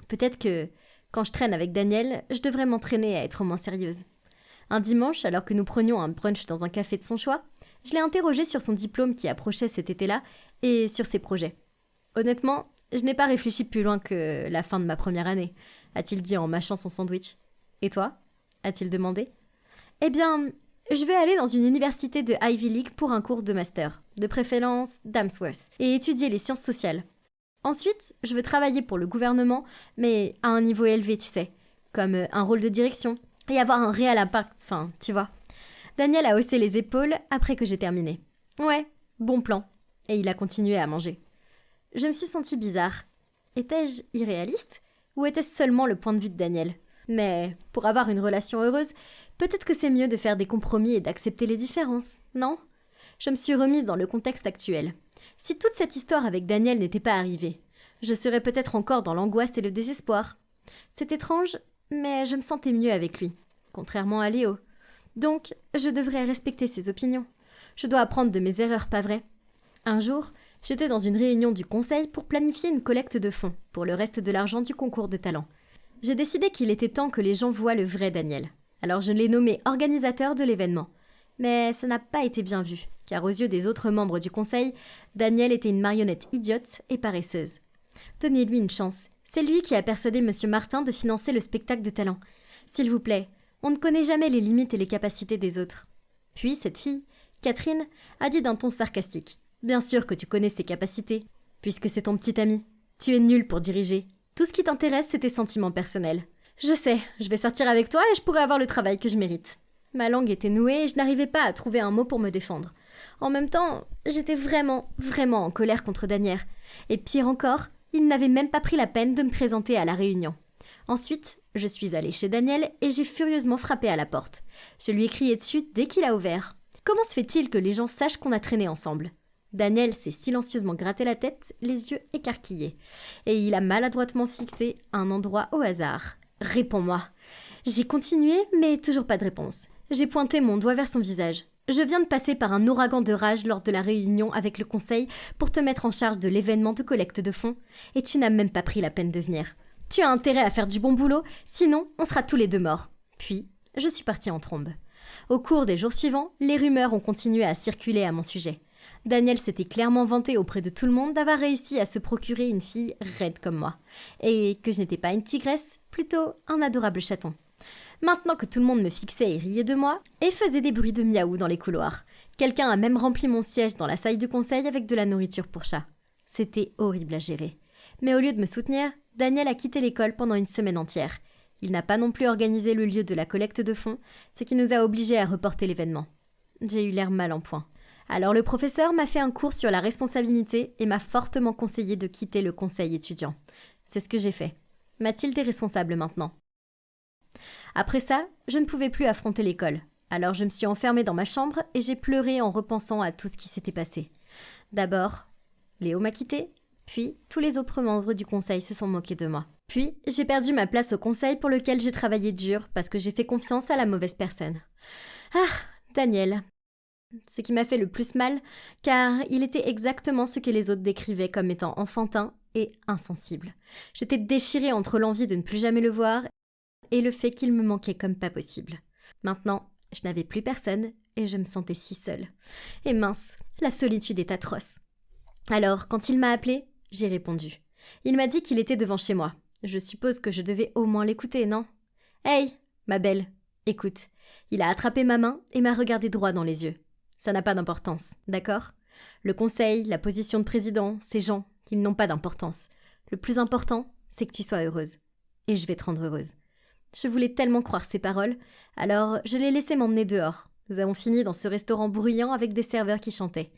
Peut-être que, quand je traîne avec Daniel, je devrais m'entraîner à être moins sérieuse. Un dimanche, alors que nous prenions un brunch dans un café de son choix, je l'ai interrogé sur son diplôme qui approchait cet été-là et sur ses projets. Honnêtement, je n'ai pas réfléchi plus loin que la fin de ma première année, a-t-il dit en mâchant son sandwich. Et toi? A-t-il demandé. Eh bien, je vais aller dans une université de Ivy League pour un cours de master, de préférence d'Amsworth, et étudier les sciences sociales. Ensuite, je veux travailler pour le gouvernement, mais à un niveau élevé, tu sais, comme un rôle de direction, et avoir un réel impact, enfin, tu vois. Daniel a haussé les épaules après que j'ai terminé. Ouais, bon plan. Et il a continué à manger. Je me suis sentie bizarre. Étais-je irréaliste? Ou était-ce seulement le point de vue de Daniel? Mais pour avoir une relation heureuse, peut-être que c'est mieux de faire des compromis et d'accepter les différences, non? Je me suis remise dans le contexte actuel. Si toute cette histoire avec Daniel n'était pas arrivée, je serais peut-être encore dans l'angoisse et le désespoir. C'est étrange, mais je me sentais mieux avec lui, contrairement à Léo. Donc, je devrais respecter ses opinions. Je dois apprendre de mes erreurs, pas vrai? Un jour, j'étais dans une réunion du conseil pour planifier une collecte de fonds pour le reste de l'argent du concours de talent. J'ai décidé qu'il était temps que les gens voient le vrai Daniel. Alors je l'ai nommé organisateur de l'événement. Mais ça n'a pas été bien vu, car aux yeux des autres membres du conseil, Daniel était une marionnette idiote et paresseuse. Donnez-lui une chance. C'est lui qui a persuadé M. Martin de financer le spectacle de talent. S'il vous plaît, on ne connaît jamais les limites et les capacités des autres. Puis cette fille, Catherine, a dit d'un ton sarcastique. Bien sûr que tu connais ses capacités, puisque c'est ton petit ami. Tu es nul pour diriger. Tout ce qui t'intéresse, c'est tes sentiments personnels. Je sais, je vais sortir avec toi et je pourrai avoir le travail que je mérite. Ma langue était nouée et je n'arrivais pas à trouver un mot pour me défendre. En même temps, j'étais vraiment en colère contre Daniel. Et pire encore, il n'avait même pas pris la peine de me présenter à la réunion. Ensuite, je suis allée chez Daniel et j'ai furieusement frappé à la porte. Je lui ai crié dessus dès qu'il a ouvert. Comment se fait-il que les gens sachent qu'on a traîné ensemble? Daniel s'est silencieusement gratté la tête, les yeux écarquillés. Et il a maladroitement fixé un endroit au hasard. « Réponds-moi !» J'ai continué, mais toujours pas de réponse. J'ai pointé mon doigt vers son visage. Je viens de passer par un ouragan de rage lors de la réunion avec le conseil pour te mettre en charge de l'événement de collecte de fonds, et tu n'as même pas pris la peine de venir. Tu as intérêt à faire du bon boulot, sinon on sera tous les deux morts. » Puis, je suis partie en trombe. Au cours des jours suivants, les rumeurs ont continué à circuler à mon sujet. Daniel s'était clairement vanté auprès de tout le monde d'avoir réussi à se procurer une fille raide comme moi, et que je n'étais pas une tigresse, plutôt un adorable chaton. Maintenant que tout le monde me fixait et riait de moi, et faisait des bruits de miaou dans les couloirs. Quelqu'un a même rempli mon siège dans la salle du conseil avec de la nourriture pour chat. C'était horrible à gérer. Mais au lieu de me soutenir, Daniel a quitté l'école pendant une semaine entière. Il n'a pas non plus organisé le lieu de la collecte de fonds, ce qui nous a obligés à reporter l'événement. J'ai eu l'air mal en point. Alors le professeur m'a fait un cours sur la responsabilité et m'a fortement conseillé de quitter le conseil étudiant. C'est ce que j'ai fait. Mathilde est responsable maintenant. Après ça, je ne pouvais plus affronter l'école. Alors je me suis enfermée dans ma chambre et j'ai pleuré en repensant à tout ce qui s'était passé. D'abord, Léo m'a quittée, puis tous les autres membres du conseil se sont moqués de moi. Puis, j'ai perdu ma place au conseil pour lequel j'ai travaillé dur parce que j'ai fait confiance à la mauvaise personne. Ah, Daniel. Ce qui m'a fait le plus mal, car il était exactement ce que les autres décrivaient comme étant enfantin et insensible. J'étais déchirée entre l'envie de ne plus jamais le voir et le fait qu'il me manquait comme pas possible. Maintenant, je n'avais plus personne et je me sentais si seule. Et mince, la solitude est atroce. Alors, quand il m'a appelée, j'ai répondu. Il m'a dit qu'il était devant chez moi. Je suppose que je devais au moins l'écouter, non ? « Hey, ma belle, écoute. » Il a attrapé ma main et m'a regardé droit dans les yeux. Ça n'a pas d'importance, d'accord ? Le conseil, la position de président, ces gens, ils n'ont pas d'importance. Le plus important, c'est que tu sois heureuse. Et je vais te rendre heureuse. Je voulais tellement croire ces paroles, alors je l'ai laissé m'emmener dehors. Nous avons fini dans ce restaurant bruyant avec des serveurs qui chantaient.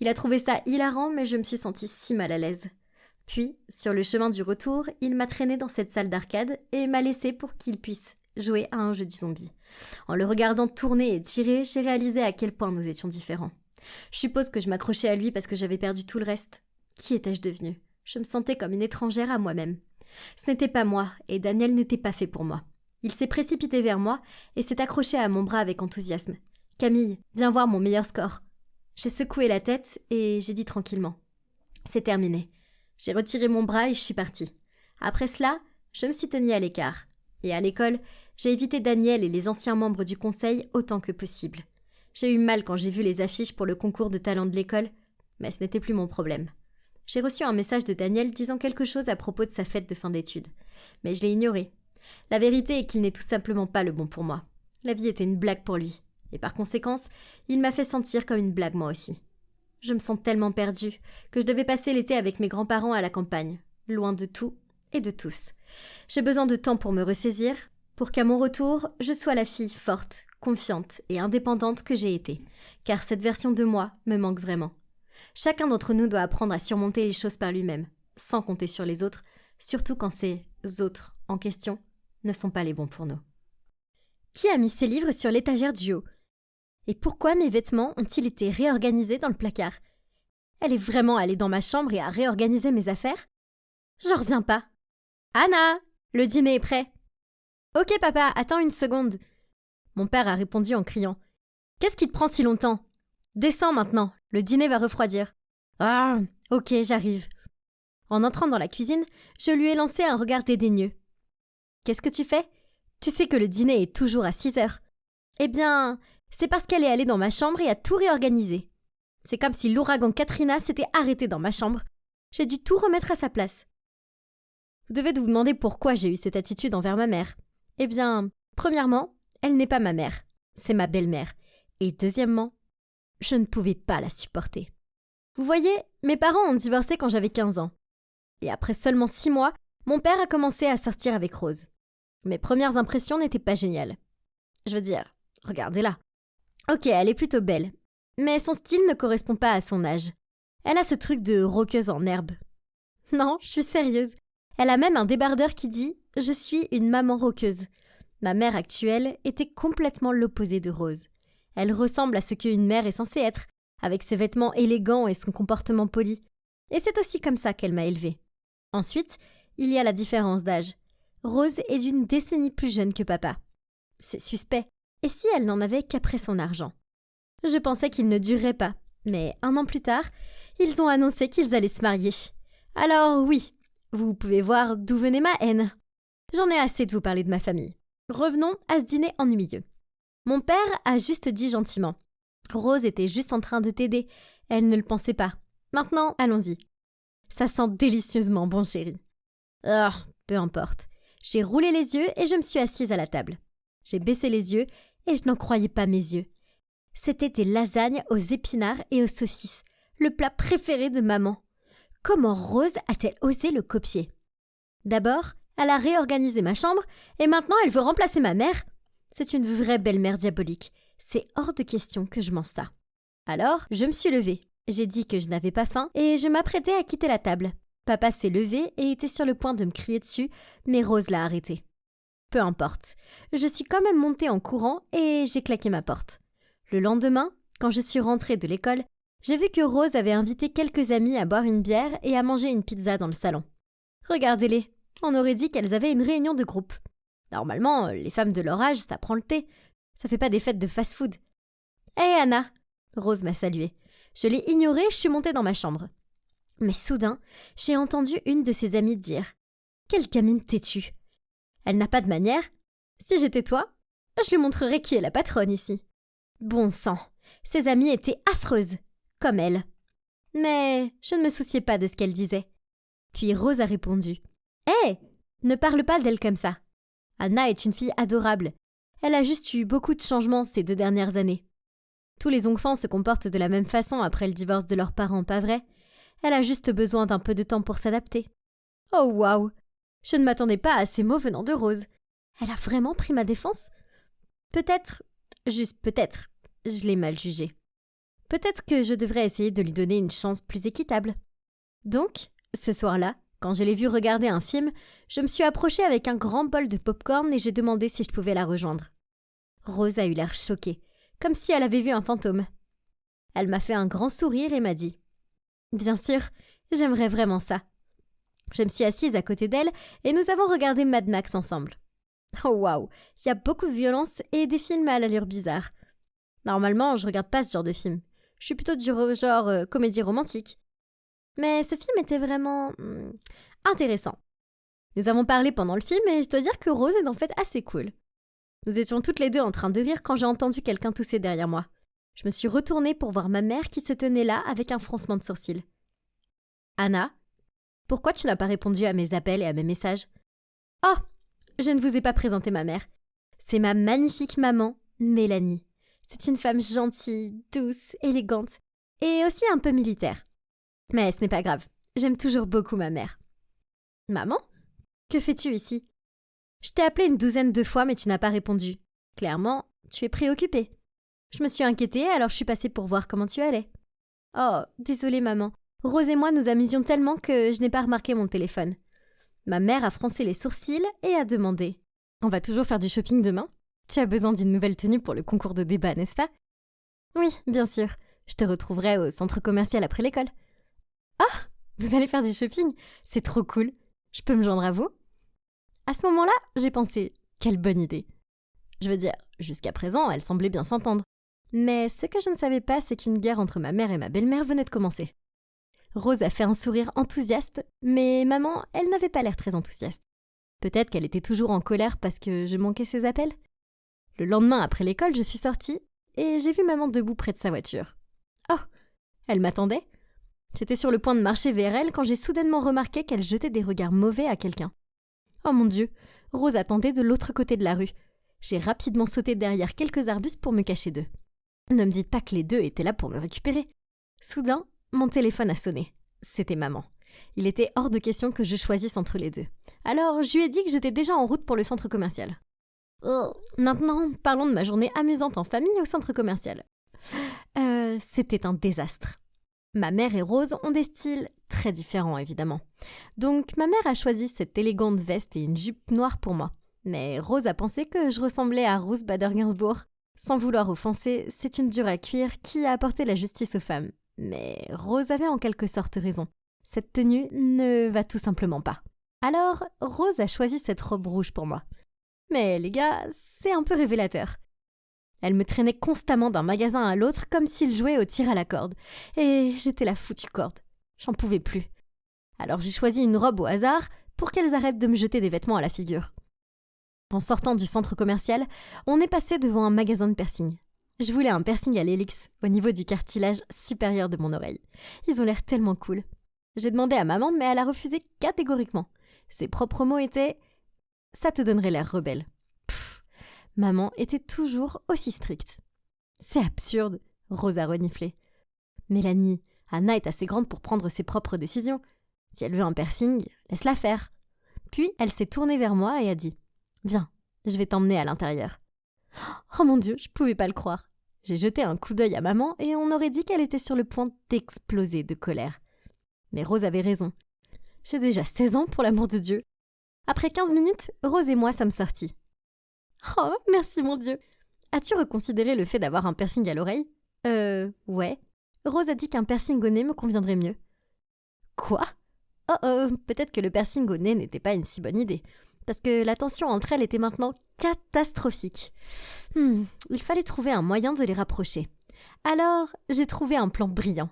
Il a trouvé ça hilarant, mais je me suis sentie si mal à l'aise. Puis, sur le chemin du retour, il m'a traîné dans cette salle d'arcade et m'a laissé pour qu'il puisse jouer à un jeu du zombie. En le regardant tourner et tirer, j'ai réalisé à quel point nous étions différents. Je suppose que je m'accrochais à lui parce que j'avais perdu tout le reste. Qui étais-je devenue ? Je me sentais comme une étrangère à moi-même. Ce n'était pas moi, et Daniel n'était pas fait pour moi. Il s'est précipité vers moi et s'est accroché à mon bras avec enthousiasme. « Camille, viens voir mon meilleur score. » J'ai secoué la tête et j'ai dit tranquillement. « C'est terminé. » J'ai retiré mon bras et je suis partie. Après cela, je me suis tenue à l'écart. Et à l'école, j'ai évité Daniel et les anciens membres du conseil autant que possible. J'ai eu mal quand j'ai vu les affiches pour le concours de talent de l'école, mais ce n'était plus mon problème. J'ai reçu un message de Daniel disant quelque chose à propos de sa fête de fin d'études. Mais je l'ai ignoré. La vérité est qu'il n'est tout simplement pas le bon pour moi. La vie était une blague pour lui. Et par conséquence, il m'a fait sentir comme une blague moi aussi. Je me sens tellement perdue que je devais passer l'été avec mes grands-parents à la campagne, loin de tout et de tous. J'ai besoin de temps pour me ressaisir, pour qu'à mon retour, je sois la fille forte, confiante et indépendante que j'ai été, car cette version de moi me manque vraiment. Chacun d'entre nous doit apprendre à surmonter les choses par lui-même, sans compter sur les autres, surtout quand ces autres en question ne sont pas les bons pour nous. Qui a mis ces livres sur l'étagère du haut ? Et pourquoi mes vêtements ont-ils été réorganisés dans le placard ? Elle est vraiment allée dans ma chambre et a réorganisé mes affaires ? J'en reviens pas. Anna, le dîner est prêt. Ok papa, attends une seconde. Mon père a répondu en criant. Qu'est-ce qui te prend si longtemps ? Descends maintenant, le dîner va refroidir. Ah, ok, j'arrive. En entrant dans la cuisine, je lui ai lancé un regard dédaigneux. Qu'est-ce que tu fais ? Tu sais que le dîner est toujours à 6h. Eh bien, c'est parce qu'elle est allée dans ma chambre et a tout réorganisé. C'est comme si l'ouragan Katrina s'était arrêté dans ma chambre. J'ai dû tout remettre à sa place. Vous devez vous demander pourquoi j'ai eu cette attitude envers ma mère. Eh bien, premièrement, elle n'est pas ma mère, c'est ma belle-mère. Et deuxièmement, je ne pouvais pas la supporter. Vous voyez, mes parents ont divorcé quand j'avais 15 ans. Et après seulement 6 mois, mon père a commencé à sortir avec Rose. Mes premières impressions n'étaient pas géniales. Je veux dire, regardez-la. Ok, elle est plutôt belle, mais son style ne correspond pas à son âge. Elle a ce truc de rockeuse en herbe. Non, je suis sérieuse. Elle a même un débardeur qui dit « Je suis une maman rockeuse ». Ma mère actuelle était complètement l'opposé de Rose. Elle ressemble à ce qu'une mère est censée être, avec ses vêtements élégants et son comportement poli. Et c'est aussi comme ça qu'elle m'a élevée. Ensuite, il y a la différence d'âge. Rose est d'une décennie plus jeune que papa. C'est suspect. Et si elle n'en avait qu'après son argent ? Je pensais qu'ils ne dureraient pas, mais 1 an plus tard, ils ont annoncé qu'ils allaient se marier. Alors oui, vous pouvez voir d'où venait ma haine. J'en ai assez de vous parler de ma famille. Revenons à ce dîner ennuyeux. Mon père a juste dit gentiment. Rose était juste en train de t'aider. Elle ne le pensait pas. Maintenant, allons-y. Ça sent délicieusement bon, chérie. Oh, peu importe. J'ai roulé les yeux et je me suis assise à la table. J'ai baissé les yeux et je n'en croyais pas mes yeux. C'était des lasagnes aux épinards et aux saucisses, le plat préféré de maman. Comment Rose a-t-elle osé le copier? D'abord, elle a réorganisé ma chambre et maintenant elle veut remplacer ma mère. C'est une vraie belle-mère diabolique. C'est hors de question que je mange ça. Alors, je me suis levée. J'ai dit que je n'avais pas faim et je m'apprêtais à quitter la table. Papa s'est levé et était sur le point de me crier dessus, mais Rose l'a arrêté. Peu importe. Je suis quand même montée en courant et j'ai claqué ma porte. Le lendemain, quand je suis rentrée de l'école, j'ai vu que Rose avait invité quelques amis à boire une bière et à manger une pizza dans le salon. Regardez-les, on aurait dit qu'elles avaient une réunion de groupe. Normalement, les femmes de leur âge, ça prend le thé. Ça fait pas des fêtes de fast-food. « Hé Anna !» Rose m'a saluée. Je l'ai ignorée, je suis montée dans ma chambre. Mais soudain, j'ai entendu une de ses amies dire « Quelle gamine têtue !» Elle n'a pas de manière. Si j'étais toi, je lui montrerais qui est la patronne ici. Bon sang, ses amies étaient affreuses, comme elle. Mais je ne me souciais pas de ce qu'elle disait. Puis Rose a répondu « Hé, ne parle pas d'elle comme ça. Anna est une fille adorable. Elle a juste eu beaucoup de changements ces 2 dernières années. Tous les enfants se comportent de la même façon après le divorce de leurs parents, pas vrai? Elle a juste besoin d'un peu de temps pour s'adapter. » Oh waouh! Je ne m'attendais pas à ces mots venant de Rose. Elle a vraiment pris ma défense? Peut-être, juste peut-être, je l'ai mal jugée. Peut-être que je devrais essayer de lui donner une chance plus équitable. Donc, ce soir-là, quand je l'ai vue regarder un film, je me suis approchée avec un grand bol de pop-corn et j'ai demandé si je pouvais la rejoindre. Rose a eu l'air choquée, comme si elle avait vu un fantôme. Elle m'a fait un grand sourire et m'a dit « Bien sûr, j'aimerais vraiment ça. » Je me suis assise à côté d'elle et nous avons regardé Mad Max ensemble. Oh waouh, il y a beaucoup de violence et des films à l'allure bizarre. Normalement, je regarde pas ce genre de film. Je suis plutôt du genre comédie romantique. Mais ce film était vraiment intéressant. Nous avons parlé pendant le film et je dois dire que Rose est en fait assez cool. Nous étions toutes les deux en train de rire quand j'ai entendu quelqu'un tousser derrière moi. Je me suis retournée pour voir ma mère qui se tenait là avec un froncement de sourcils. « Anna, pourquoi tu n'as pas répondu à mes appels et à mes messages ? » « Oh, je ne vous ai pas présenté ma mère. C'est ma magnifique maman, Mélanie. C'est une femme gentille, douce, élégante et aussi un peu militaire. Mais ce n'est pas grave, j'aime toujours beaucoup ma mère. »« Maman ? Que fais-tu ici ? Je t'ai appelé une 12aine de fois mais tu n'as pas répondu. Clairement, tu es préoccupée. Je me suis inquiétée alors je suis passée pour voir comment tu allais. »« Oh, désolée maman. Rose et moi nous amusions tellement que je n'ai pas remarqué mon téléphone. » Ma mère a froncé les sourcils et a demandé « On va toujours faire du shopping demain ? Tu as besoin d'une nouvelle tenue pour le concours de débat, n'est-ce pas ? » ?»« Oui, bien sûr. Je te retrouverai au centre commercial après l'école. »« Ah, vous allez faire du shopping ? C'est trop cool. Je peux me joindre à vous ? » À ce moment-là, j'ai pensé « Quelle bonne idée !» Je veux dire, jusqu'à présent, elle semblait bien s'entendre. Mais ce que je ne savais pas, c'est qu'une guerre entre ma mère et ma belle-mère venait de commencer. Rose a fait un sourire enthousiaste, mais maman, elle n'avait pas l'air très enthousiaste. Peut-être qu'elle était toujours en colère parce que je manquais ses appels. Le lendemain après l'école, je suis sortie et j'ai vu maman debout près de sa voiture. Oh, elle m'attendait. J'étais sur le point de marcher vers elle quand j'ai soudainement remarqué qu'elle jetait des regards mauvais à quelqu'un. Oh mon Dieu, Rose attendait de l'autre côté de la rue. J'ai rapidement sauté derrière quelques arbustes pour me cacher d'eux. Ne me dites pas que les deux étaient là pour me récupérer. Soudain, mon téléphone a sonné. C'était maman. Il était hors de question que je choisisse entre les deux. Alors, je lui ai dit que j'étais déjà en route pour le centre commercial. Oh, maintenant, parlons de ma journée amusante en famille au centre commercial. C'était un désastre. Ma mère et Rose ont des styles très différents, évidemment. Donc, ma mère a choisi cette élégante veste et une jupe noire pour moi. Mais Rose a pensé que je ressemblais à Ruth Bader Ginsburg. Sans vouloir offenser, c'est une dure à cuire qui a apporté la justice aux femmes. Mais Rose avait en quelque sorte raison. Cette tenue ne va tout simplement pas. Alors, Rose a choisi cette robe rouge pour moi. Mais les gars, c'est un peu révélateur. Elle me traînait constamment d'un magasin à l'autre comme s'il jouait au tir à la corde. Et j'étais la foutue corde. J'en pouvais plus. Alors j'ai choisi une robe au hasard pour qu'elles arrêtent de me jeter des vêtements à la figure. En sortant du centre commercial, on est passé devant un magasin de piercing. Je voulais un piercing à l'hélix, au niveau du cartilage supérieur de mon oreille. Ils ont l'air tellement cool. J'ai demandé à maman, mais elle a refusé catégoriquement. Ses propres mots étaient « ça te donnerait l'air rebelle ». Maman était toujours aussi stricte. C'est absurde, Rose a reniflé. Mélanie, Anna est assez grande pour prendre ses propres décisions. Si elle veut un piercing, laisse-la faire. Puis elle s'est tournée vers moi et a dit « Viens, je vais t'emmener à l'intérieur ». Oh mon Dieu, je pouvais pas le croire. J'ai jeté un coup d'œil à maman et on aurait dit qu'elle était sur le point d'exploser de colère. Mais Rose avait raison. J'ai déjà 16 ans, pour l'amour de Dieu. Après 15 minutes, Rose et moi sommes sortis. Oh, merci mon Dieu. As-tu reconsidéré le fait d'avoir un piercing à l'oreille ? Ouais. Rose a dit qu'un piercing au nez me conviendrait mieux. Quoi ? Peut-être que le piercing au nez n'était pas une si bonne idée. Parce que la tension entre elles était maintenant catastrophique. Il fallait trouver un moyen de les rapprocher. Alors, j'ai trouvé un plan brillant.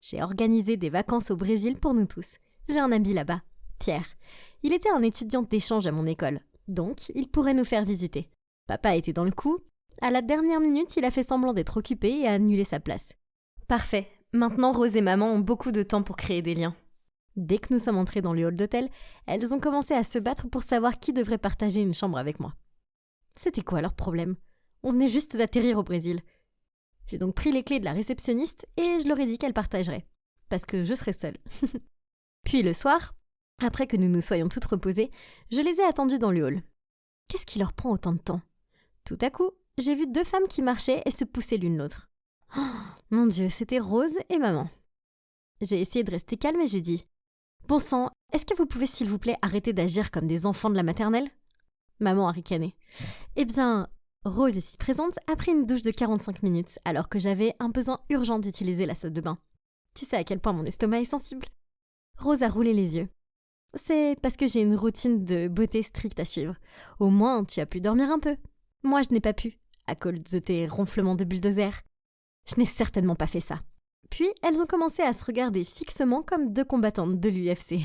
J'ai organisé des vacances au Brésil pour nous tous. J'ai un ami là-bas, Pierre. Il était un étudiant d'échange à mon école, donc il pourrait nous faire visiter. Papa était dans le coup. À la dernière minute, il a fait semblant d'être occupé et a annulé sa place. Parfait. Maintenant, Rose et maman ont beaucoup de temps pour créer des liens. Dès que nous sommes entrés dans le hall d'hôtel, elles ont commencé à se battre pour savoir qui devrait partager une chambre avec moi. C'était quoi leur problème ? On venait juste d'atterrir au Brésil. J'ai donc pris les clés de la réceptionniste et je leur ai dit qu'elle partagerait, parce que je serais seule. Puis le soir, après que nous nous soyons toutes reposées, je les ai attendues dans le hall. Qu'est-ce qui leur prend autant de temps ? Tout à coup, j'ai vu 2 femmes qui marchaient et se poussaient l'une l'autre. Oh, mon Dieu, c'était Rose et maman. J'ai essayé de rester calme et j'ai dit « Bon sang, est-ce que vous pouvez s'il vous plaît arrêter d'agir comme des enfants de la maternelle ?» Maman a ricané. Eh bien, Rose, ici présente, a pris une douche de 45 minutes alors que j'avais un besoin urgent d'utiliser la salle de bain. Tu sais à quel point mon estomac est sensible. Rose a roulé les yeux. C'est parce que j'ai une routine de beauté stricte à suivre. Au moins, tu as pu dormir un peu. Moi, je n'ai pas pu, à cause de tes ronflements de bulldozer. Je n'ai certainement pas fait ça. Puis, elles ont commencé à se regarder fixement comme 2 combattantes de l'UFC.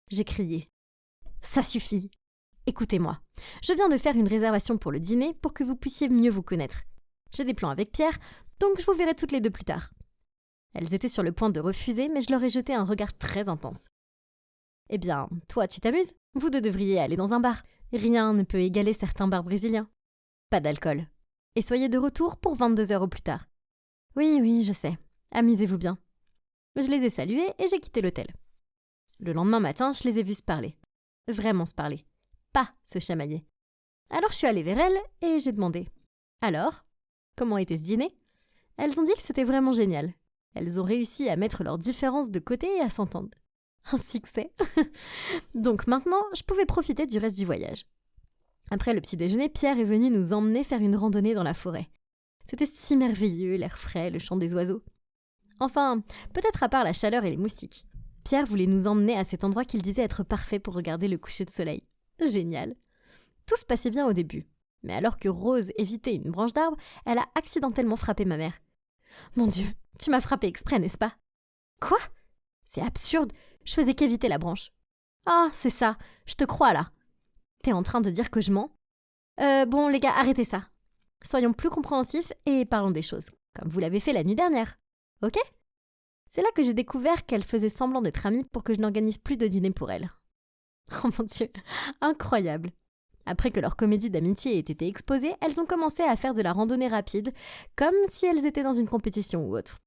J'ai crié. Ça suffit. Écoutez-moi. Je viens de faire une réservation pour le dîner pour que vous puissiez mieux vous connaître. J'ai des plans avec Pierre, donc je vous verrai toutes les 2 plus tard. Elles étaient sur le point de refuser, mais je leur ai jeté un regard très intense. Eh bien, toi, tu t'amuses ? Vous 2 devriez aller dans un bar. Rien ne peut égaler certains bars brésiliens. Pas d'alcool. Et soyez de retour pour 22 heures au plus tard. Oui, je sais. Amusez-vous bien. Je les ai saluées et j'ai quitté l'hôtel. Le lendemain matin, je les ai vues se parler. Vraiment se parler. Pas se chamailler. Alors je suis allée vers elles et j'ai demandé « Alors, comment était ce dîner ?» Elles ont dit que c'était vraiment génial. Elles ont réussi à mettre leurs différences de côté et à s'entendre. Un succès. Donc maintenant, je pouvais profiter du reste du voyage. Après le petit déjeuner, Pierre est venu nous emmener faire une randonnée dans la forêt. C'était si merveilleux, l'air frais, le chant des oiseaux. Enfin, peut-être à part la chaleur et les moustiques. Pierre voulait nous emmener à cet endroit qu'il disait être parfait pour regarder le coucher de soleil. Génial. Tout se passait bien au début. Mais alors que Rose évitait une branche d'arbre, elle a accidentellement frappé ma mère. Mon Dieu, tu m'as frappé exprès, n'est-ce pas ? Quoi ? C'est absurde, je faisais qu'éviter la branche. Ah, c'est ça, je te crois là. T'es en train de dire que je mens ? Bon les gars, arrêtez ça. Soyons plus compréhensifs et parlons des choses, comme vous l'avez fait la nuit dernière. Ok ? C'est là que j'ai découvert qu'elle faisait semblant d'être amie pour que je n'organise plus de dîner pour elle. Oh mon Dieu, incroyable. Après que leur comédie d'amitié ait été exposée, elles ont commencé à faire de la randonnée rapide, comme si elles étaient dans une compétition ou autre.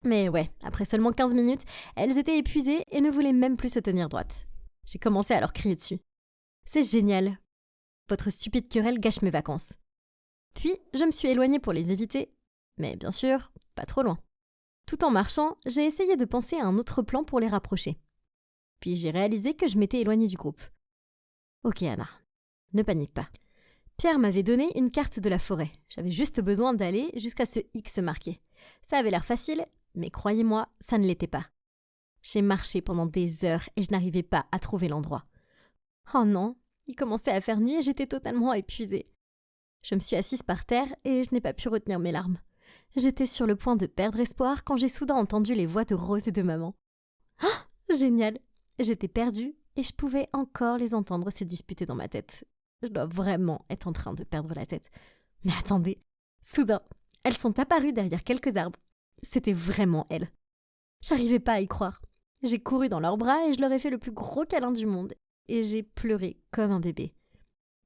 Mais ouais, après seulement 15 minutes, elles étaient épuisées et ne voulaient même plus se tenir droites. J'ai commencé à leur crier dessus. C'est génial. Votre stupide querelle gâche mes vacances. Puis, je me suis éloignée pour les éviter, mais bien sûr, pas trop loin. Tout en marchant, j'ai essayé de penser à un autre plan pour les rapprocher. Puis j'ai réalisé que je m'étais éloignée du groupe. Ok Anna, ne panique pas. Pierre m'avait donné une carte de la forêt. J'avais juste besoin d'aller jusqu'à ce X marqué. Ça avait l'air facile, mais croyez-moi, ça ne l'était pas. J'ai marché pendant des heures et je n'arrivais pas à trouver l'endroit. Oh non, il commençait à faire nuit et j'étais totalement épuisée. Je me suis assise par terre et je n'ai pas pu retenir mes larmes. J'étais sur le point de perdre espoir quand j'ai soudain entendu les voix de Rose et de maman. Ah, génial! J'étais perdue et je pouvais encore les entendre se disputer dans ma tête. Je dois vraiment être en train de perdre la tête. Mais attendez, soudain, elles sont apparues derrière quelques arbres. C'était vraiment elles. J'arrivais pas à y croire. J'ai couru dans leurs bras et je leur ai fait le plus gros câlin du monde. Et j'ai pleuré comme un bébé.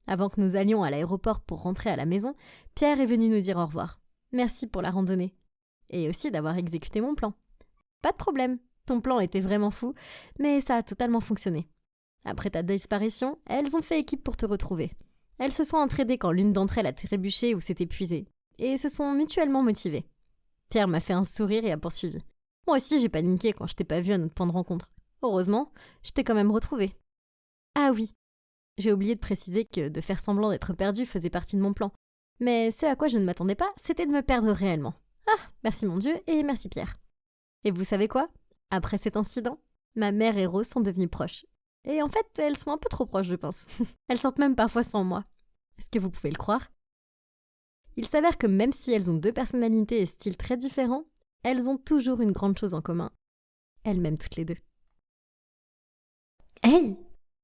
Avant que nous allions à l'aéroport pour rentrer à la maison, Pierre est venu nous dire au revoir. Merci pour la randonnée. Et aussi d'avoir exécuté mon plan. Pas de problème, ton plan était vraiment fou, mais ça a totalement fonctionné. Après ta disparition, elles ont fait équipe pour te retrouver. Elles se sont entraidées quand l'une d'entre elles a trébuché ou s'est épuisée, et se sont mutuellement motivées. Pierre m'a fait un sourire et a poursuivi. Moi aussi j'ai paniqué quand je t'ai pas vu à notre point de rencontre. Heureusement, je t'ai quand même retrouvée. Ah oui, j'ai oublié de préciser que de faire semblant d'être perdue faisait partie de mon plan. Mais ce à quoi je ne m'attendais pas, c'était de me perdre réellement. Ah, merci mon Dieu et merci Pierre. Et vous savez quoi? Après cet incident, ma mère et Rose sont devenues proches. Et en fait, elles sont un peu trop proches, je pense. Elles sortent même parfois sans moi. Est-ce que vous pouvez le croire? Il s'avère que même si elles ont deux personnalités et styles très différents, elles ont toujours une grande chose en commun. Elles m'aiment toutes les deux. Hey!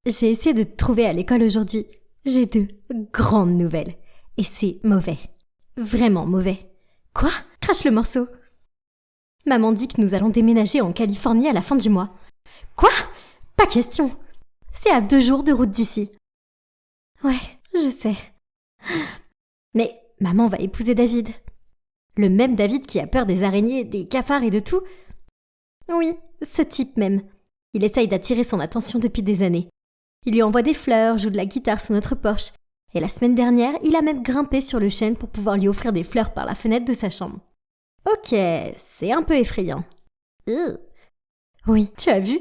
J'ai essayé de te trouver à l'école aujourd'hui. J'ai de grandes nouvelles. Et c'est mauvais. Vraiment mauvais. Quoi? Crache le morceau. Maman dit que nous allons déménager en Californie à la fin du mois. Quoi? Pas question. C'est à 2 jours de route d'ici. Ouais, je sais. Mais maman va épouser David. Le même David qui a peur des araignées, des cafards et de tout? Oui, ce type même. Il essaye d'attirer son attention depuis des années. Il lui envoie des fleurs, joue de la guitare sous notre porche. Et la semaine dernière, il a même grimpé sur le chêne pour pouvoir lui offrir des fleurs par la fenêtre de sa chambre. Ok, c'est un peu effrayant. Oui, tu as vu?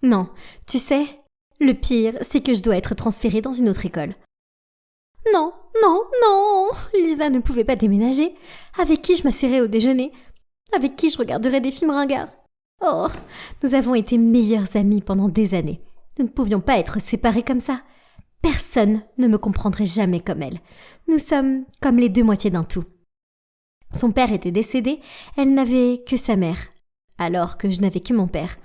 Non, tu sais, le pire, c'est que je dois être transférée dans une autre école. Non, non, non! Lisa ne pouvait pas déménager. Avec qui je m'asserais au déjeuner? Avec qui je regarderais des films ringards? Oh, nous avons été meilleures amies pendant des années. Nous ne pouvions pas être séparés comme ça. Personne ne me comprendrait jamais comme elle. Nous sommes comme les deux moitiés d'un tout. Son père était décédé, elle n'avait que sa mère, alors que je n'avais que mon père.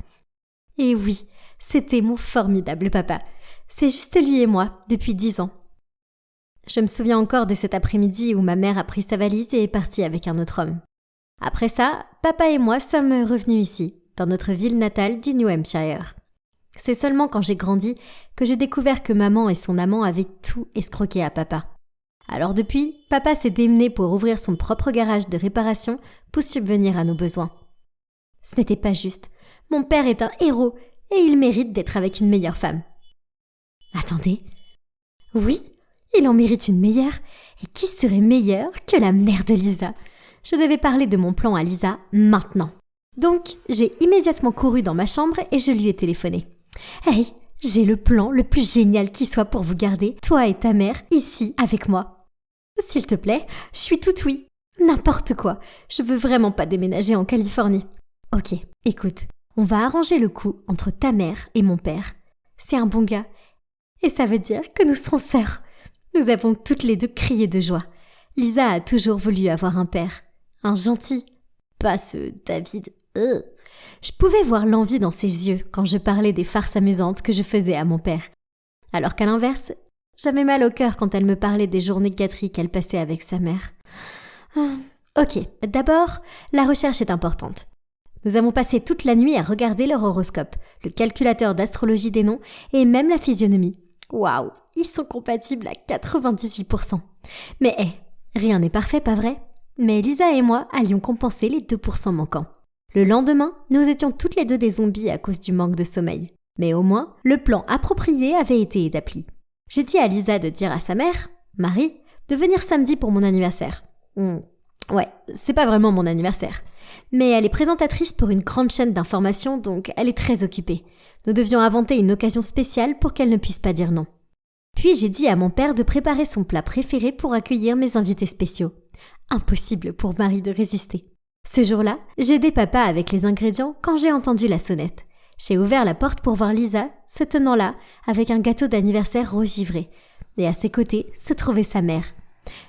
Et oui, c'était mon formidable papa. C'est juste lui et moi, depuis 10 ans. Je me souviens encore de cet après-midi où ma mère a pris sa valise et est partie avec un autre homme. Après ça, papa et moi sommes revenus ici, dans notre ville natale du New Hampshire. C'est seulement quand j'ai grandi que j'ai découvert que maman et son amant avaient tout escroqué à papa. Alors depuis, papa s'est démené pour ouvrir son propre garage de réparation pour subvenir à nos besoins. Ce n'était pas juste. Mon père est un héros et il mérite d'être avec une meilleure femme. Attendez. Oui, il en mérite une meilleure. Et qui serait meilleure que la mère de Lisa? Je devais parler de mon plan à Lisa maintenant. Donc, j'ai immédiatement couru dans ma chambre et je lui ai téléphoné. « Hey, j'ai le plan le plus génial qui soit pour vous garder, toi et ta mère, ici avec moi. S'il te plaît, je suis toute oui. N'importe quoi. Je veux vraiment pas déménager en Californie. Ok, écoute, on va arranger le coup entre ta mère et mon père. C'est un bon gars. Et ça veut dire que nous serons sœurs. Nous avons toutes les deux crié de joie. Lisa a toujours voulu avoir un père. Un gentil. Pas ce David. Je pouvais voir l'envie dans ses yeux quand je parlais des farces amusantes que je faisais à mon père. Alors qu'à l'inverse, j'avais mal au cœur quand elle me parlait des journées gâteries qu'elle passait avec sa mère. Ok, d'abord, la recherche est importante. Nous avons passé toute la nuit à regarder leur horoscope, le calculateur d'astrologie des noms et même la physionomie. Waouh, ils sont compatibles à 98%. Mais rien n'est parfait, pas vrai? Mais Lisa et moi allions compenser les 2% manquants. Le lendemain, nous étions toutes les deux des zombies à cause du manque de sommeil. Mais au moins, le plan approprié avait été établi. J'ai dit à Lisa de dire à sa mère, Marie, de venir samedi pour mon anniversaire. Ouais, c'est pas vraiment mon anniversaire. Mais elle est présentatrice pour une grande chaîne d'information, donc elle est très occupée. Nous devions inventer une occasion spéciale pour qu'elle ne puisse pas dire non. Puis j'ai dit à mon père de préparer son plat préféré pour accueillir mes invités spéciaux. Impossible pour Marie de résister. Ce jour-là, j'ai aidé papa avec les ingrédients quand j'ai entendu la sonnette. J'ai ouvert la porte pour voir Lisa, se tenant là, avec un gâteau d'anniversaire rose givré. Et à ses côtés se trouvait sa mère.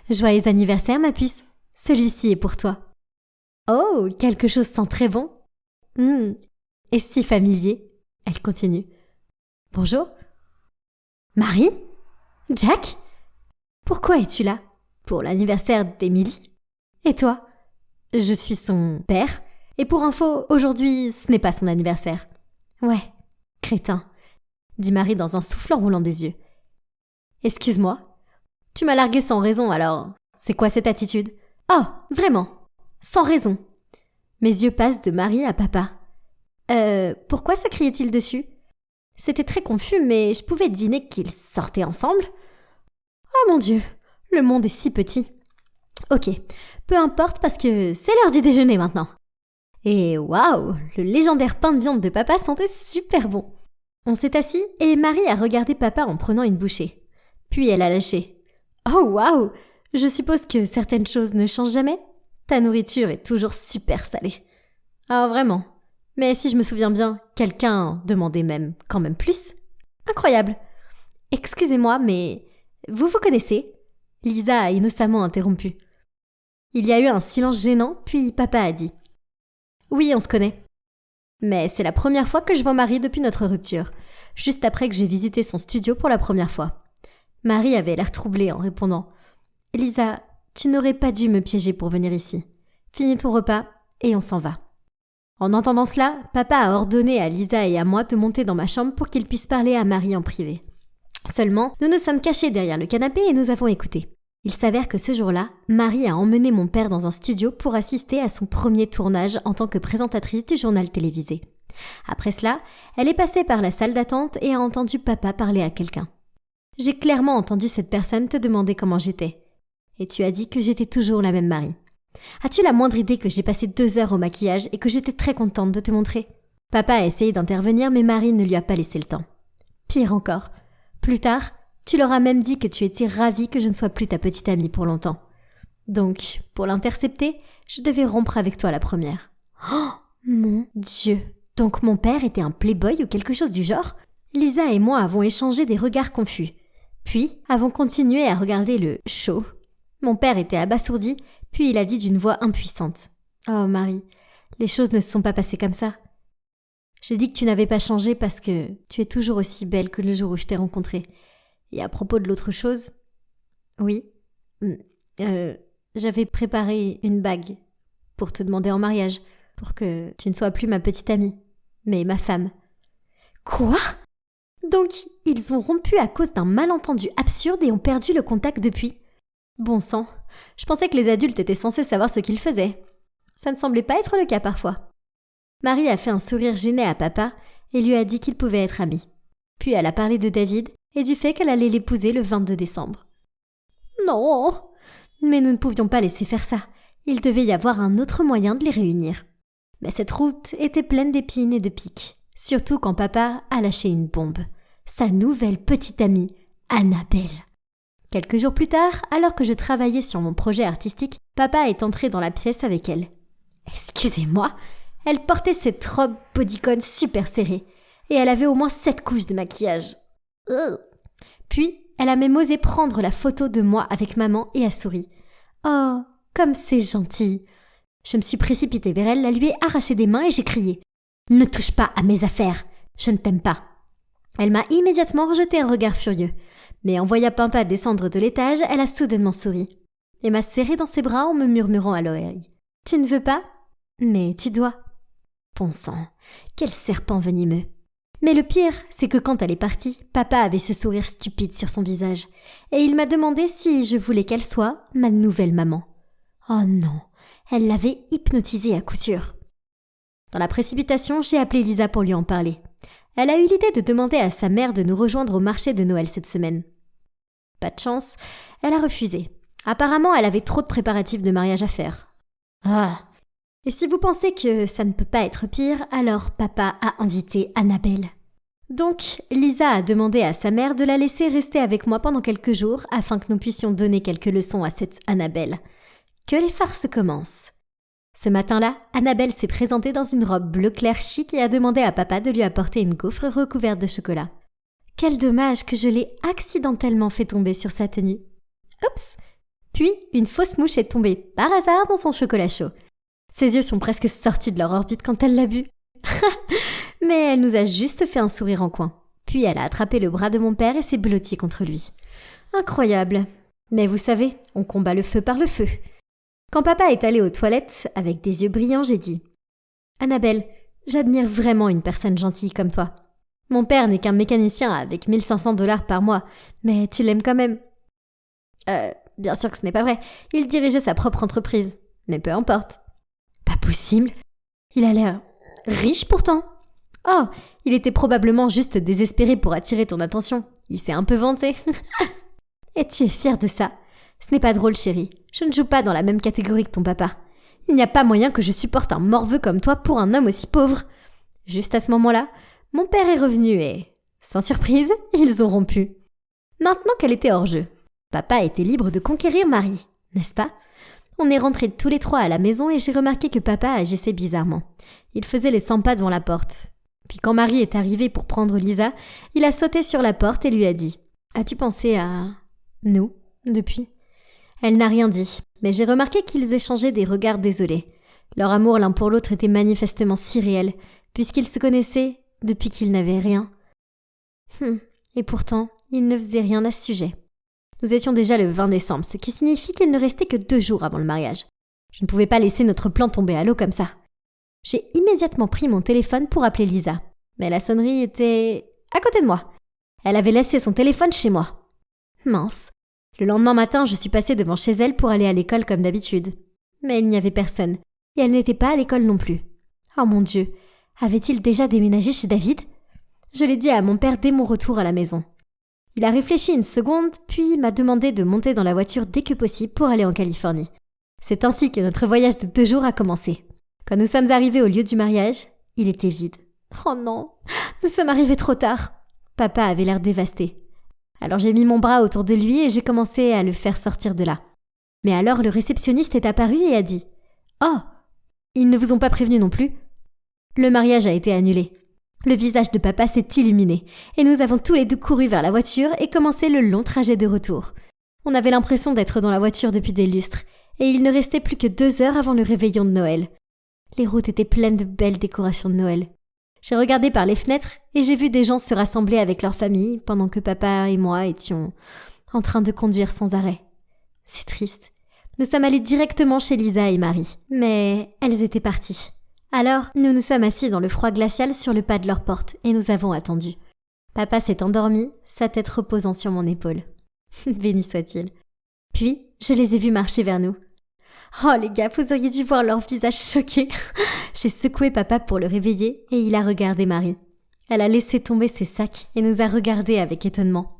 Joyeux anniversaire, ma puce. Celui-ci est pour toi. Oh, quelque chose sent très bon. Et si familier. Elle continue. Bonjour. Marie? Jack? Pourquoi es-tu là? Pour l'anniversaire d'Émilie? Et toi? Je suis son père. Et pour info, aujourd'hui, ce n'est pas son anniversaire. Ouais, crétin, dit Marie dans un souffle en roulant des yeux. Excuse-moi. Tu m'as largué sans raison, alors c'est quoi cette attitude? Oh, vraiment? Sans raison. Mes yeux passent de Marie à papa. Pourquoi se criait-il dessus? C'était très confus, mais je pouvais deviner qu'ils sortaient ensemble. Oh mon Dieu, le monde est si petit. Ok, peu importe parce que c'est l'heure du déjeuner maintenant. Et waouh, le légendaire pain de viande de papa sentait super bon. On s'est assis et Marie a regardé papa en prenant une bouchée. Puis elle a lâché. Oh waouh, je suppose que certaines choses ne changent jamais? Ta nourriture est toujours super salée. Ah vraiment? Mais si je me souviens bien, quelqu'un demandait même quand même plus. Incroyable. Excusez-moi, mais vous connaissez? Lisa a innocemment interrompu. Il y a eu un silence gênant, puis papa a dit. Oui, on se connaît. Mais c'est la première fois que je vois Marie depuis notre rupture, juste après que j'ai visité son studio pour la première fois. Marie avait l'air troublée en répondant. Lisa, tu n'aurais pas dû me piéger pour venir ici. Finis ton repas et on s'en va. En entendant cela, papa a ordonné à Lisa et à moi de monter dans ma chambre pour qu'il puisse parler à Marie en privé. Seulement, nous nous sommes cachés derrière le canapé et nous avons écouté. Il s'avère que ce jour-là, Marie a emmené mon père dans un studio pour assister à son premier tournage en tant que présentatrice du journal télévisé. Après cela, elle est passée par la salle d'attente et a entendu papa parler à quelqu'un. J'ai clairement entendu cette personne te demander comment j'étais. Et tu as dit que j'étais toujours la même Marie. As-tu la moindre idée que j'ai passé 2 heures au maquillage et que j'étais très contente de te montrer? Papa a essayé d'intervenir mais Marie ne lui a pas laissé le temps. Pire encore, plus tard, tu leur as même dit que tu étais ravie que je ne sois plus ta petite amie pour longtemps. Donc, pour l'intercepter, je devais rompre avec toi la première. Oh, mon Dieu! Donc mon père était un playboy ou quelque chose du genre? Lisa et moi avons échangé des regards confus. Puis, avons continué à regarder le show. Mon père était abasourdi, puis il a dit d'une voix impuissante. Oh Marie, les choses ne se sont pas passées comme ça. J'ai dit que tu n'avais pas changé parce que tu es toujours aussi belle que le jour où je t'ai rencontrée. Et à propos de l'autre chose, oui, j'avais préparé une bague pour te demander en mariage, pour que tu ne sois plus ma petite amie, mais ma femme. Quoi? Donc, ils ont rompu à cause d'un malentendu absurde et ont perdu le contact depuis. Bon sang, je pensais que les adultes étaient censés savoir ce qu'ils faisaient. Ça ne semblait pas être le cas parfois. Marie a fait un sourire gêné à papa et lui a dit qu'ils pouvaient être amis. Puis elle a parlé de David et du fait qu'elle allait l'épouser le 22 décembre. Non! Mais nous ne pouvions pas laisser faire ça. Il devait y avoir un autre moyen de les réunir. Mais cette route était pleine d'épines et de pics, surtout quand papa a lâché une bombe. Sa nouvelle petite amie, Annabelle. Quelques jours plus tard, alors que je travaillais sur mon projet artistique, papa est entré dans la pièce avec elle. Excusez-moi, elle portait cette robe bodycon super serrée, et elle avait au moins 7 couches de maquillage. Puis, elle a même osé prendre la photo de moi avec maman et a souri. Oh, comme c'est gentil. Je me suis précipitée vers elle, la lui ai arraché des mains et j'ai crié. Ne touche pas à mes affaires, je ne t'aime pas. Elle m'a immédiatement rejeté un regard furieux. Mais en voyant papa descendre de l'étage, elle a soudainement souri et m'a serré dans ses bras en me murmurant à l'oreille. « Tu ne veux pas? Mais tu dois. » Bon sang, quel serpent venimeux. Mais le pire, c'est que quand elle est partie, papa avait ce sourire stupide sur son visage et il m'a demandé si je voulais qu'elle soit ma nouvelle maman. Oh non, elle l'avait hypnotisée à coup sûr. Dans la précipitation, j'ai appelé Lisa pour lui en parler. Elle a eu l'idée de demander à sa mère de nous rejoindre au marché de Noël cette semaine. Pas de chance, elle a refusé. Apparemment, elle avait trop de préparatifs de mariage à faire. Ah! Et si vous pensez que ça ne peut pas être pire, alors papa a invité Annabelle. Donc, Lisa a demandé à sa mère de la laisser rester avec moi pendant quelques jours afin que nous puissions donner quelques leçons à cette Annabelle. Que les farces commencent. Ce matin-là, Annabelle s'est présentée dans une robe bleu clair chic et a demandé à papa de lui apporter une gaufre recouverte de chocolat. Quel dommage que je l'ai accidentellement fait tomber sur sa tenue. Oups! Puis, une fausse mouche est tombée par hasard dans son chocolat chaud. Ses yeux sont presque sortis de leur orbite quand elle l'a bu. Mais elle nous a juste fait un sourire en coin. Puis elle a attrapé le bras de mon père et s'est blottie contre lui. Incroyable. Mais vous savez, on combat le feu par le feu. Quand papa est allé aux toilettes, avec des yeux brillants, j'ai dit « Annabelle, j'admire vraiment une personne gentille comme toi. Mon père n'est qu'un mécanicien avec 1500 $ par mois, mais tu l'aimes quand même. » Bien sûr que ce n'est pas vrai. Il dirigeait sa propre entreprise. Mais peu importe. Pas possible. Il a l'air riche pourtant. Oh, il était probablement juste désespéré pour attirer ton attention. Il s'est un peu vanté. Et tu es fière de ça. Ce n'est pas drôle, chérie. Je ne joue pas dans la même catégorie que ton papa. Il n'y a pas moyen que je supporte un morveux comme toi pour un homme aussi pauvre. Juste à ce moment-là, mon père est revenu et, sans surprise, ils ont rompu. Maintenant qu'elle était hors jeu, papa était libre de conquérir Marie, n'est-ce pas? On est rentrés tous les trois à la maison et j'ai remarqué que papa agissait bizarrement. Il faisait les 100 pas devant la porte. Puis quand Marie est arrivée pour prendre Lisa, il a sauté sur la porte et lui a dit « As-tu pensé à nous depuis ?» Elle n'a rien dit, mais j'ai remarqué qu'ils échangeaient des regards désolés. Leur amour l'un pour l'autre était manifestement si réel, puisqu'ils se connaissaient depuis qu'ils n'avaient rien. Et pourtant, ils ne faisaient rien à ce sujet. Nous étions déjà le 20 décembre, ce qui signifie qu'il ne restait que 2 jours avant le mariage. Je ne pouvais pas laisser notre plan tomber à l'eau comme ça. J'ai immédiatement pris mon téléphone pour appeler Lisa, mais la sonnerie était à côté de moi. Elle avait laissé son téléphone chez moi. Mince. Le lendemain matin, je suis passée devant chez elle pour aller à l'école comme d'habitude. Mais il n'y avait personne, et elle n'était pas à l'école non plus. Oh mon Dieu, avait-il déjà déménagé chez David? Je l'ai dit à mon père dès mon retour à la maison. Il a réfléchi une seconde, puis m'a demandé de monter dans la voiture dès que possible pour aller en Californie. C'est ainsi que notre voyage de 2 jours a commencé. Quand nous sommes arrivés au lieu du mariage, il était vide. Oh non, nous sommes arrivés trop tard. Papa avait l'air dévasté. Alors j'ai mis mon bras autour de lui et j'ai commencé à le faire sortir de là. Mais alors le réceptionniste est apparu et a dit « Oh, ils ne vous ont pas prévenu non plus ?» Le mariage a été annulé. Le visage de papa s'est illuminé et nous avons tous les deux couru vers la voiture et commencé le long trajet de retour. On avait l'impression d'être dans la voiture depuis des lustres et il ne restait plus que 2 heures avant le réveillon de Noël. Les routes étaient pleines de belles décorations de Noël. J'ai regardé par les fenêtres et j'ai vu des gens se rassembler avec leur famille pendant que papa et moi étions en train de conduire sans arrêt. C'est triste. Nous sommes allés directement chez Lisa et Marie, mais elles étaient parties. Alors, nous nous sommes assis dans le froid glacial sur le pas de leur porte et nous avons attendu. Papa s'est endormi, sa tête reposant sur mon épaule. Béni soit-il. Puis, je les ai vus marcher vers nous. Oh les gars, vous auriez dû voir leur visage choqué. J'ai secoué papa pour le réveiller et il a regardé Marie. Elle a laissé tomber ses sacs et nous a regardés avec étonnement.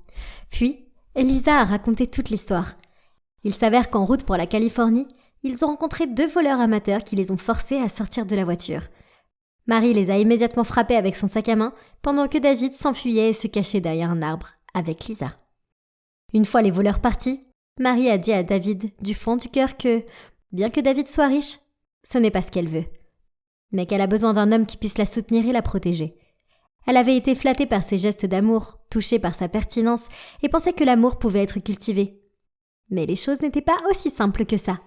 Puis, Lisa a raconté toute l'histoire. Il s'avère qu'en route pour la Californie, ils ont rencontré 2 voleurs amateurs qui les ont forcés à sortir de la voiture. Marie les a immédiatement frappés avec son sac à main pendant que David s'enfuyait et se cachait derrière un arbre avec Lisa. Une fois les voleurs partis, Marie a dit à David du fond du cœur que, bien que David soit riche, ce n'est pas ce qu'elle veut, mais qu'elle a besoin d'un homme qui puisse la soutenir et la protéger. Elle avait été flattée par ses gestes d'amour, touchée par sa pertinence et pensait que l'amour pouvait être cultivé. Mais les choses n'étaient pas aussi simples que ça.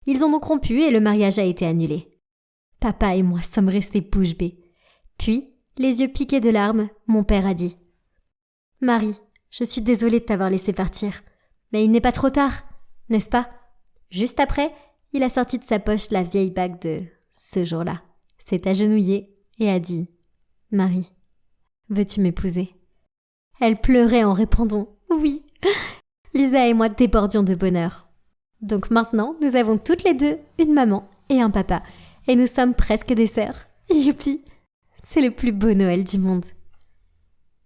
Ils ont donc rompu et le mariage a été annulé. Papa et moi sommes restés bouche bée. Puis, les yeux piqués de larmes, mon père a dit « Marie, je suis désolée de t'avoir laissé partir, mais il n'est pas trop tard, n'est-ce pas ?» Juste après, il a sorti de sa poche la vieille bague de ce jour-là, s'est agenouillé et a dit « Marie, veux-tu m'épouser ?» Elle pleurait en répondant « Oui !» Lisa et moi débordions de bonheur. Donc maintenant, nous avons toutes les deux une maman et un papa. Et nous sommes presque des sœurs. Youpi! C'est le plus beau Noël du monde.